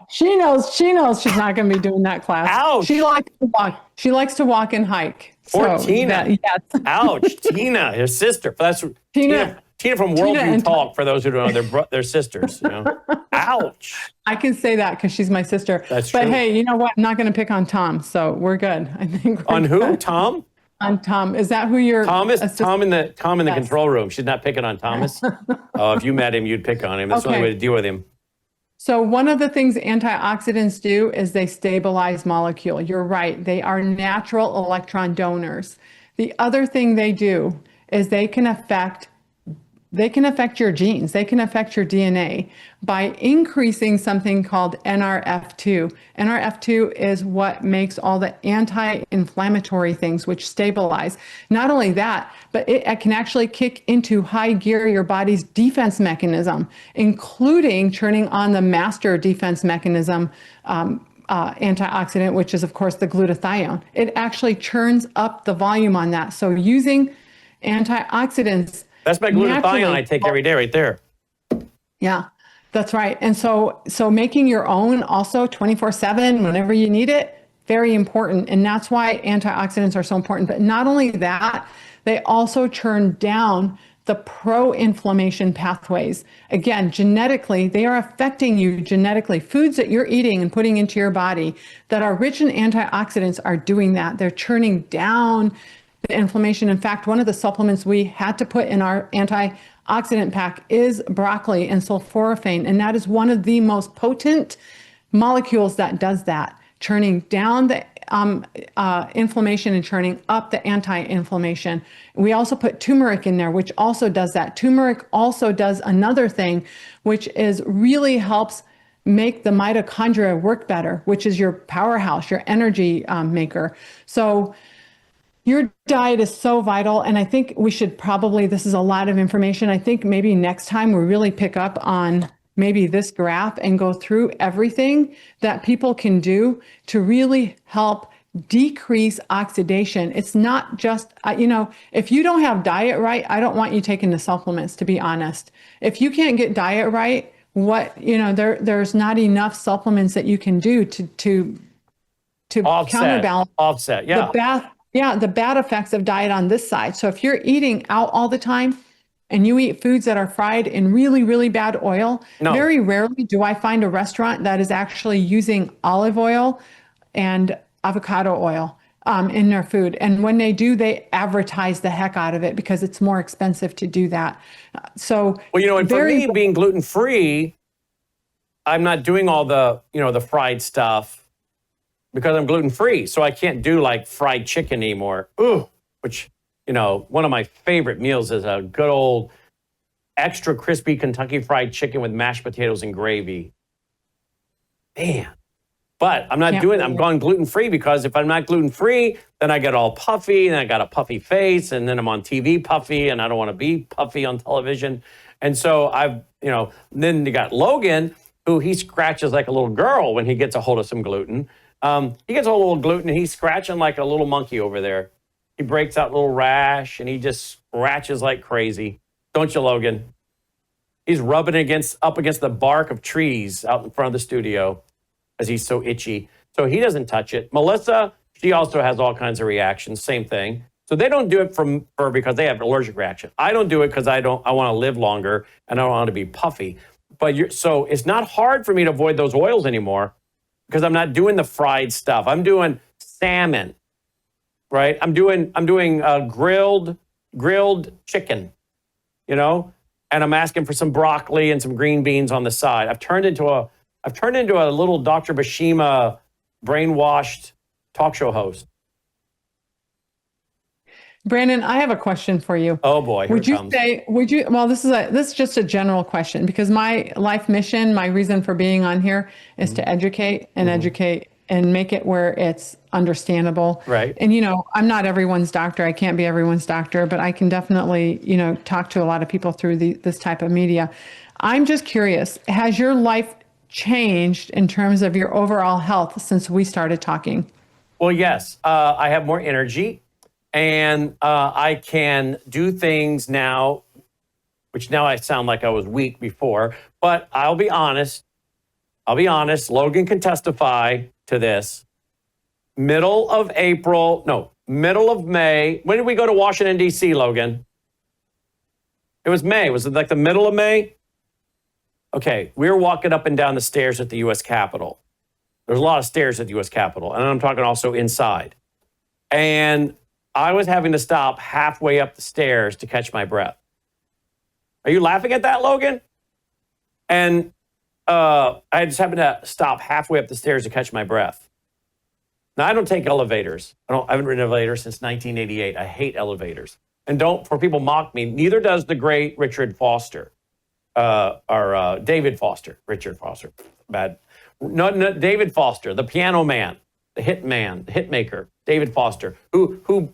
She knows she's not going to be doing that class. Ouch. She likes to walk. She likes to walk and hike. Poor So Tina. yes. Ouch, Tina, his sister. That's Tina from Tina Worldview and- Talk, for those who don't know, they're sisters, you know. Ouch. I can say that because she's my sister. That's but true. hey, you know what? I'm not going to pick on Tom, so we're good. I think we're On who? good. Tom? On Tom. Is that who you're? Thomas? Tom in the Yes. control room. She's not picking on Thomas. Oh, if you met him, you'd pick on him. That's the only Okay. way to deal with him. So one of the things antioxidants do is they stabilize molecule. You're right. They are natural electron donors. The other thing they do is they can affect your genes. They can affect your DNA by increasing something called NRF2. NRF2 is what makes all the anti-inflammatory things which stabilize. Not only that, but it can actually kick into high gear your body's defense mechanism, including turning on the master defense mechanism antioxidant, which is of course the glutathione. It actually churns up the volume on that. So using antioxidants. That's my glutathione naturally- I take every day right there. Yeah, that's right. And so making your own also 24/7 whenever you need it, very important. And that's why antioxidants are so important. But not only that, they also churn down the pro-inflammation pathways. Again, genetically, they are affecting you genetically. Foods that you're eating and putting into your body that are rich in antioxidants are doing that. They're churning down the inflammation. In fact, one of the supplements we had to put in our antioxidant pack is broccoli and sulforaphane. And that is one of the most potent molecules that does that, churning down the inflammation and churning, up the anti-inflammation. We also put turmeric in there, which also does that. Turmeric also does another thing, which is really helps make the mitochondria work better, which is your powerhouse, your energy maker. So your diet is so vital. And I think we should probably, this is a lot of information. I think maybe next time we really pick up on maybe this graph and go through everything that people can do to really help decrease oxidation. It's not just, if you don't have diet right, I don't want you taking the supplements, to be honest. If you can't get diet right, there's not enough supplements that you can do to counterbalance the bad effects of diet on this side. So if you're eating out all the time and you eat foods that are fried in really, really bad oil, very rarely do I find a restaurant that is actually using olive oil and avocado oil in their food. And when they do, they advertise the heck out of it because it's more expensive to do that. And for me, being gluten-free, I'm not doing all the fried stuff because I'm gluten-free. So I can't do like fried chicken anymore. Which, one of my favorite meals is a good old extra crispy Kentucky Fried Chicken with mashed potatoes and gravy. Man. But I'm not doing it. I'm going gluten-free because if I'm not gluten-free, then I get all puffy and I got a puffy face and then I'm on TV puffy and I don't want to be puffy on television. And so then you got Logan, who he scratches like a little girl when he gets a hold of some gluten. He gets a little gluten and he's scratching like a little monkey over there. He breaks out a little rash and he just scratches like crazy. Don't you, Logan? He's rubbing up against the bark of trees out in front of the studio because he's so itchy. So he doesn't touch it. Melissa, she also has all kinds of reactions, same thing. So they don't do it because they have an allergic reaction. I don't do it because I want to live longer and I don't want to be puffy. So it's not hard for me to avoid those oils anymore because I'm not doing the fried stuff. I'm doing salmon, right? I'm doing grilled chicken, and I'm asking for some broccoli and some green beans on the side. I've turned into a little Dr. Basima brainwashed talk show host. Brandon, I have a question for you. Oh boy, this is just a general question because my life mission, my reason for being on here is to educate and make it where it's understandable. Right. And, I'm not everyone's doctor. I can't be everyone's doctor, but I can definitely, talk to a lot of people through this type of media. I'm just curious, has your life changed in terms of your overall health since we started talking? Well, yes, I have more energy. And I can do things now, which now I sound like I was weak before, but I'll be honest. Logan can testify to this. Middle of May. When did we go to Washington, D.C., Logan? It was May. Was it like the middle of May? Okay, we were walking up and down the stairs at the U.S. Capitol. There's a lot of stairs at the U.S. Capitol, and I'm talking also inside. And I was having to stop halfway up the stairs to catch my breath. Are you laughing at that, Logan? And I just happened to stop halfway up the stairs to catch my breath. Now, I don't take elevators. I haven't ridden an elevator since 1988. I hate elevators. And for people mock me, neither does the great Richard Foster, or David Foster. Richard Foster, bad. No, David Foster, the piano man, the hit maker, David Foster, who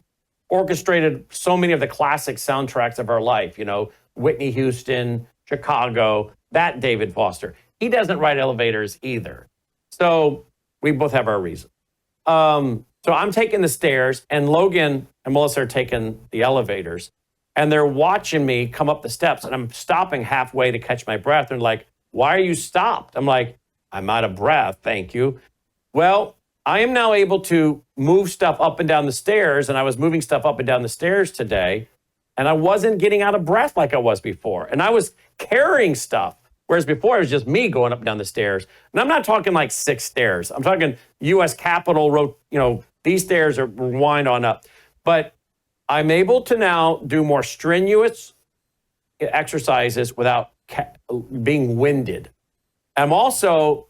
orchestrated so many of the classic soundtracks of our life, Whitney Houston, Chicago, that David Foster. He doesn't ride elevators either. So we both have our reasons. So I'm taking the stairs and Logan and Melissa are taking the elevators and they're watching me come up the steps and I'm stopping halfway to catch my breath. And they're like, why are you stopped? I'm like, I'm out of breath. Thank you. Well, I am now able to move stuff up and down the stairs, and I was moving stuff up and down the stairs today, and I wasn't getting out of breath like I was before. And I was carrying stuff, whereas before it was just me going up and down the stairs. And I'm not talking like 6 stairs. I'm talking U.S. Capitol, these stairs are wind on up. But I'm able to now do more strenuous exercises without being winded. I'm also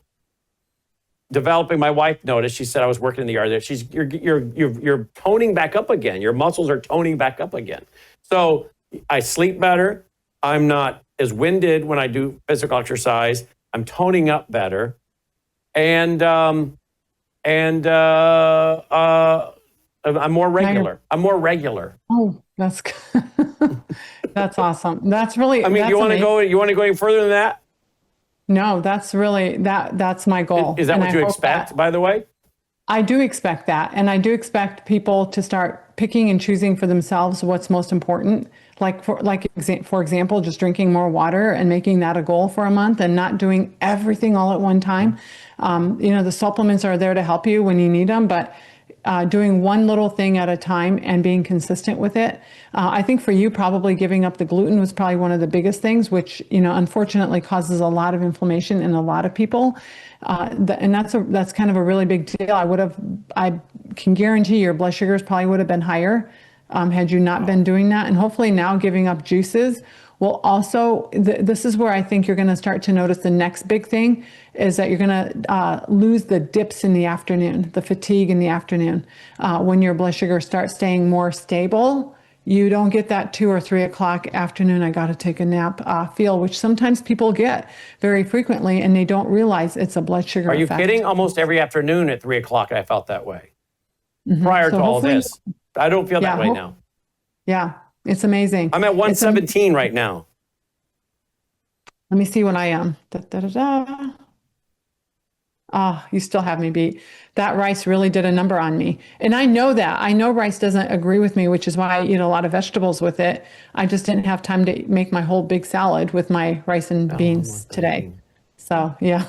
developing. My wife noticed. She said I was working in the yard. That you're toning back up again. Your muscles are toning back up again. So I sleep better. I'm not as winded when I do physical exercise. I'm toning up better, and I'm more regular. I'm more regular. Oh, that's that's awesome. That's really. I mean, that's you want to amazing. go? You want to go any further than that? No, that's really that's my goal. Is that And what I you hope expect? that- By the way. I do expect that. And I do expect people to start picking and choosing for themselves what's most important. For example, just drinking more water and making that a goal for a month and not doing everything all at one time. The supplements are there to help you when you need them, but doing one little thing at a time and being consistent with it. I think for you, probably giving up the gluten was probably one of the biggest things, which, unfortunately causes a lot of inflammation in a lot of people. And that's kind of a really big deal. I can guarantee your blood sugars probably would have been higher had you not been doing that. And hopefully now giving up juices will also, this is where I think you're going to start to notice the next big thing is that you're going to lose the dips in the afternoon, the fatigue in the afternoon. When your blood sugar starts staying more stable, you don't get that 2 or 3 o'clock afternoon, I got to take a nap feel, which sometimes people get very frequently and they don't realize it's a blood sugar Are you effect. kidding? Almost every afternoon at 3 o'clock, I felt that way. Prior So to all hopefully- this. I don't feel that Yeah, way hope- now. Yeah, it's amazing. I'm at 117 right now. Let me see what I am. Da, da, da, da. You still have me beat. That rice really did a number on me. And I know that. I know rice doesn't agree with me, which is why I eat a lot of vegetables with it. I just didn't have time to make my whole big salad with my rice and beans today. So, yeah.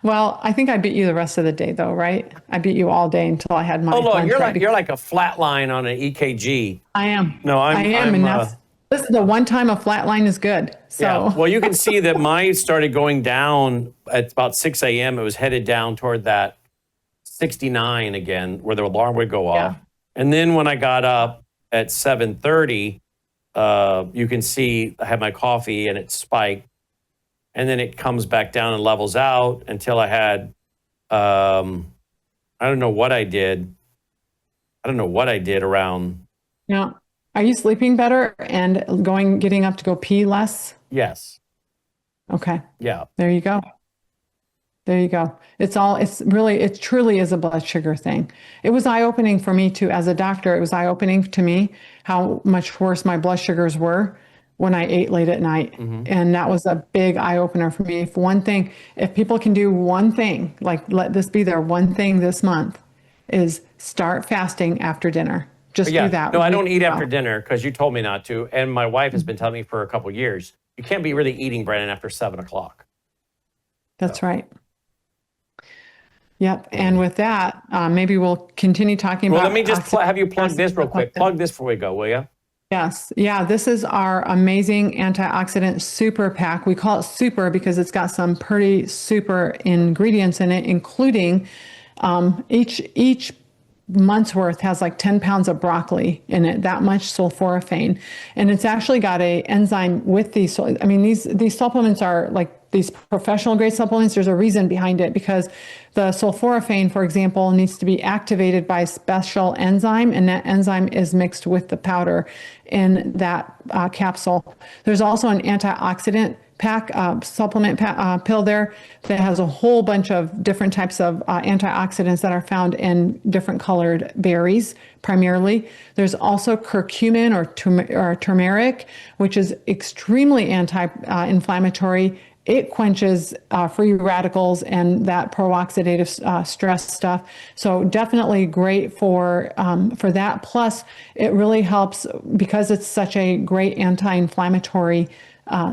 Well, I think I beat you the rest of the day though, right? I beat you all day until I had my Oh, look, lunch you're ready. like a flat line on an EKG. I am. No, I am, and this is the one time a flat line is good. So Yeah. Well, you can see that mine started going down at about 6 a.m. It was headed down toward that 69 again, where the alarm would go off. Yeah. And then when I got up at 7:30, you can see I had my coffee and it spiked. And then it comes back down and levels out until I had, I don't know what I did. I don't know what I did around. yeah. Are you sleeping better and getting up to go pee less? Yes. Okay. Yeah. There you go. There you go. It truly is a blood sugar thing. It was eye-opening for me too. As a doctor, it was eye-opening to me how much worse my blood sugars were when I ate late at night. And that was a big eye-opener for me. If people can do one thing, like let this be their one thing this month, is start fasting after dinner. Just do that. No, I don't eat after dinner because you told me not to. And my wife has been telling me for a couple of years, you can't be really eating, Brandon, after 7 o'clock. That's right. Yep. And with that, maybe we'll continue talking Well, about. let me just have you plug this real quick. Plug this before we go, will you? Yes. Yeah. This is our amazing antioxidant super pack. We call it super because it's got some pretty super ingredients in it, including each month's worth has like 10 pounds of broccoli in it, that much sulforaphane. And it's actually got a enzyme with these. So, I mean, these supplements are like these professional grade supplements. There's a reason behind it because the sulforaphane, for example, needs to be activated by a special enzyme, and that enzyme is mixed with the powder in that capsule. There's also an antioxidant pack, supplement pill there that has a whole bunch of different types of antioxidants that are found in different colored berries primarily. There's also curcumin or turmeric, which is extremely anti-inflammatory. It quenches free radicals and that pro-oxidative stress stuff. So definitely great for that. Plus, it really helps because it's such a great anti-inflammatory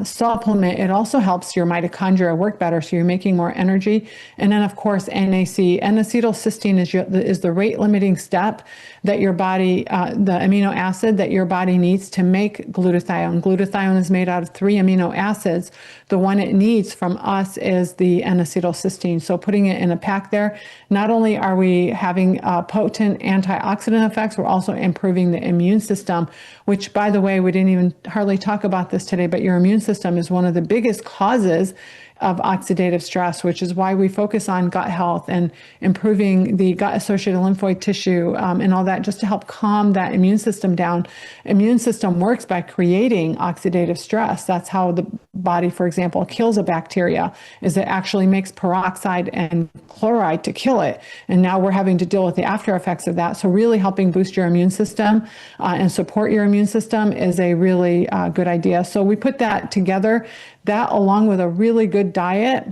supplement. It also helps your mitochondria work better, so you're making more energy. And then, of course, NAC, N-acetylcysteine is the rate limiting step that your body, the amino acid that your body needs to make glutathione. Glutathione is made out of 3 amino acids. The one it needs from us is the N-acetylcysteine. So putting it in a pack there, not only are we having potent antioxidant effects, we're also improving the immune system, which, by the way, we didn't even hardly talk about this today, but your immune system is one of the biggest causes of oxidative stress, which is why we focus on gut health and improving the gut-associated lymphoid tissue and all that, just to help calm that immune system down. Immune system works by creating oxidative stress. That's how the body, for example, kills a bacteria, is it actually makes peroxide and chloride to kill it. And now we're having to deal with the after effects of that. So really helping boost your immune system and support your immune system is a really good idea. So we put that together, that along with a really good diet,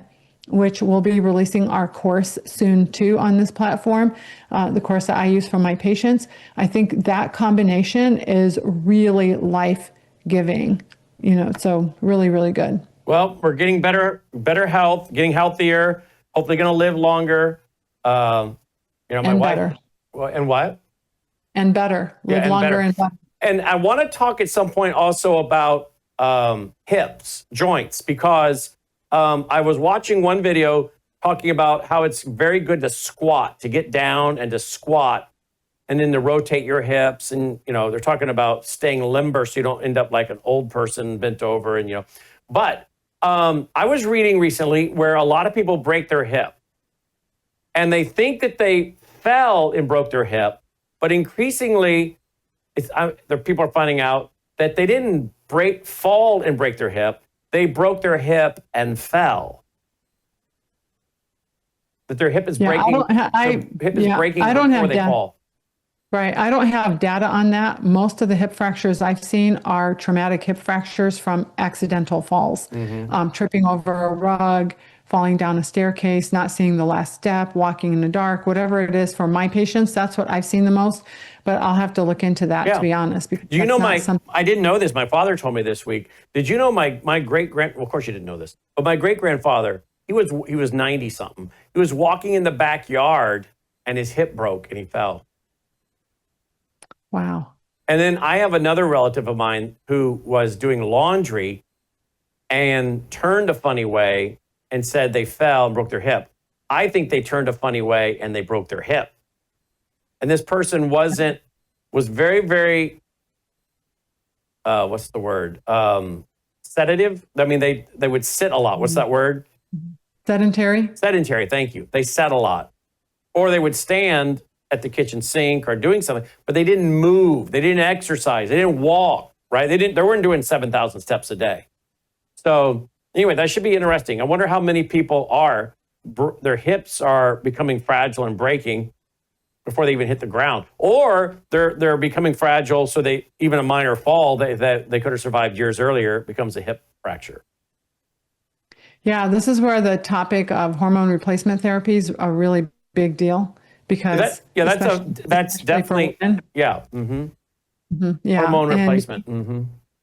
which we'll be releasing our course soon too on this platform, the course that I use for my patients. I think that combination is really life-giving, so really, really good. Well, we're getting better health, getting healthier, hopefully going to live longer. My and wife, better. And what? And better, live longer and better. And I want to talk at some point also about hips, joints, because I was watching one video talking about how it's very good to squat, to get down and to squat, and then to rotate your hips. And, they're talking about staying limber so you don't end up like an old person bent over. And, but I was reading recently where a lot of people break their hip and they think that they fell and broke their hip, but increasingly people are finding out that they didn't fall and break their hip. They broke their hip and fell. That their hip is breaking. Breaking before they fall. Right. I don't have data on that. Most of the hip fractures I've seen are traumatic hip fractures from accidental falls, tripping over a rug, falling down a staircase, not seeing the last step, walking in the dark, whatever it is. For my patients, that's what I've seen the most. But I'll have to look into that, to be honest. Because I didn't know this. My father told me this week. Did you know my great-grand, well, of course you didn't know this, but my great-grandfather, he was 90-something. He was walking in the backyard and his hip broke and he fell. Wow. And then I have another relative of mine who was doing laundry and turned a funny way and said they fell and broke their hip. I think they turned a funny way and they broke their hip. And this person was very, very, what's the word? Sedative. I mean, they would sit a lot. What's that word? Sedentary. Sedentary, thank you. They sat a lot. Or they would stand at the kitchen sink or doing something, but they didn't move. They didn't exercise. They didn't walk, right? They weren't doing 7,000 steps a day. So anyway, that should be interesting. I wonder how many people their hips are becoming fragile and breaking before they even hit the ground, or they're becoming fragile, so even a minor fall that they could have survived years earlier becomes a hip fracture. Yeah, this is where the topic of hormone replacement therapy is a really big deal because that's definitely hormone replacement.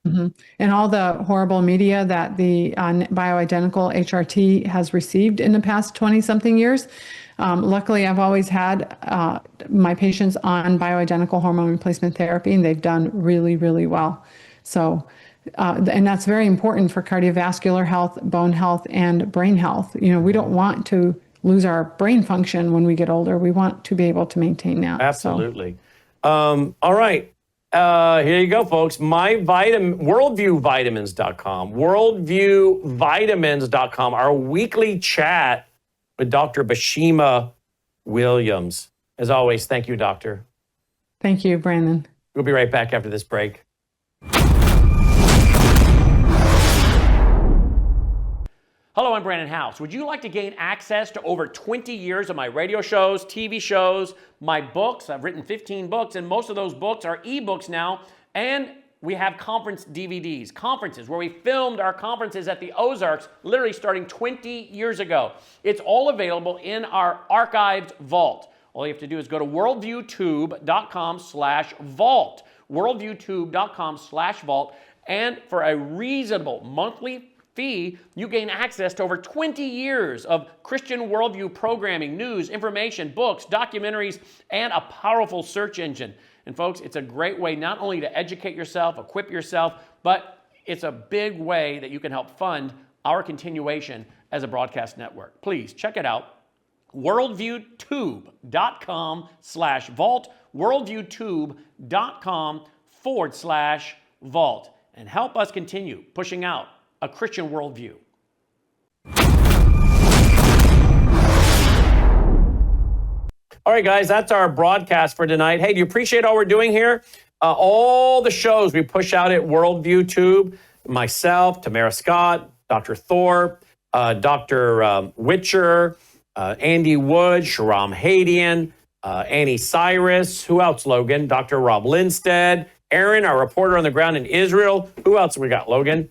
And all the horrible media that the bioidentical HRT has received in the past 20-something years. Luckily, I've always had my patients on bioidentical hormone replacement therapy, and they've done really, really well. So, and that's very important for cardiovascular health, bone health, and brain health. We don't want to lose our brain function when we get older. We want to be able to maintain that. Absolutely. All right. Here you go, folks. WorldviewVitamins.com. WorldviewVitamins.com. Our weekly chat with Dr. Basima Williams. As always, thank you, Doctor. Thank you, Brandon. We'll be right back after this break. Hello, I'm Brandon House. Would you like to gain access to over 20 years of my radio shows, TV shows, my books? I've written 15 books, and most of those books are ebooks now. And we have conference DVDs, conferences where we filmed our conferences at the Ozarks, literally starting 20 years ago. It's all available in our archived vault. All you have to do is go to worldviewtube.com/vault, worldviewtube.com/vault, and for a reasonable monthly fee, you gain access to over 20 years of Christian worldview programming, news, information, books, documentaries, and a powerful search engine. And folks, it's a great way not only to educate yourself, equip yourself, but it's a big way that you can help fund our continuation as a broadcast network. Please check it out. worldviewtube.com/vault, worldviewtube.com/vault, and help us continue pushing out a Christian worldview. All right, guys, that's our broadcast for tonight. Hey, do you appreciate all we're doing here? All the shows we push out at Worldview Tube, myself, Tamara Scott, Dr. Thorpe, Dr. Witcher, Andy Wood, Sharam Hadian, Annie Cyrus. Who else, Logan? Dr. Rob Lindstead, Aaron, our reporter on the ground in Israel. Who else we got, Logan?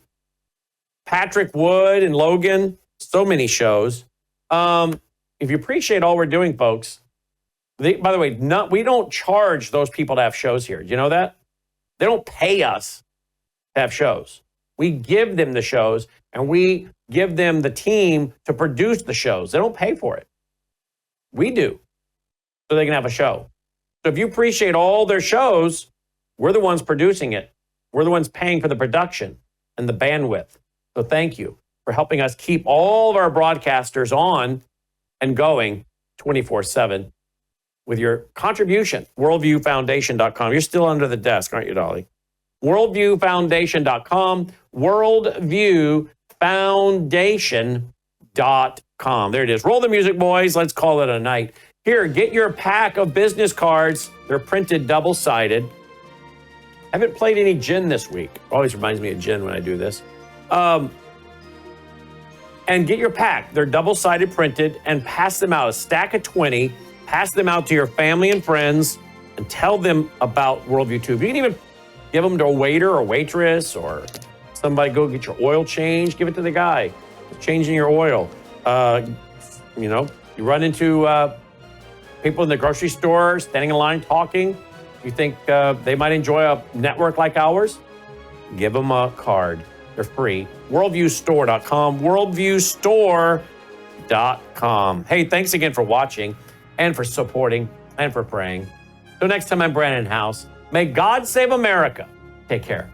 Patrick Wood and Logan. So many shows. If you appreciate all we're doing, folks, by the way, we don't charge those people to have shows here. Do you know that? They don't pay us to have shows. We give them the shows, and we give them the team to produce the shows. They don't pay for it. We do, so they can have a show. So if you appreciate all their shows, we're the ones producing it. We're the ones paying for the production and the bandwidth. So thank you for helping us keep all of our broadcasters on and going 24/7 with your contribution. WorldviewFoundation.com. You're still under the desk, aren't you, Dolly? WorldviewFoundation.com. WorldviewFoundation.com. There it is. Roll the music, boys. Let's call it a night. Here, get your pack of business cards. They're printed double-sided. I haven't played any gin this week. Always reminds me of gin when I do this. And get your pack. They're double-sided printed, and pass them out. A stack of 20. Pass them out to your family and friends and tell them about Worldview Tube. You can even give them to a waiter or waitress, or somebody go get your oil change. Give it to the guy changing your oil. You run into people in the grocery store standing in line talking. You think they might enjoy a network like ours? Give them a card. They're free. WorldviewStore.com. WorldviewStore.com. Hey, thanks again for watching and for supporting and for praying. Till next time, I'm Brandon House. May God save America. Take care.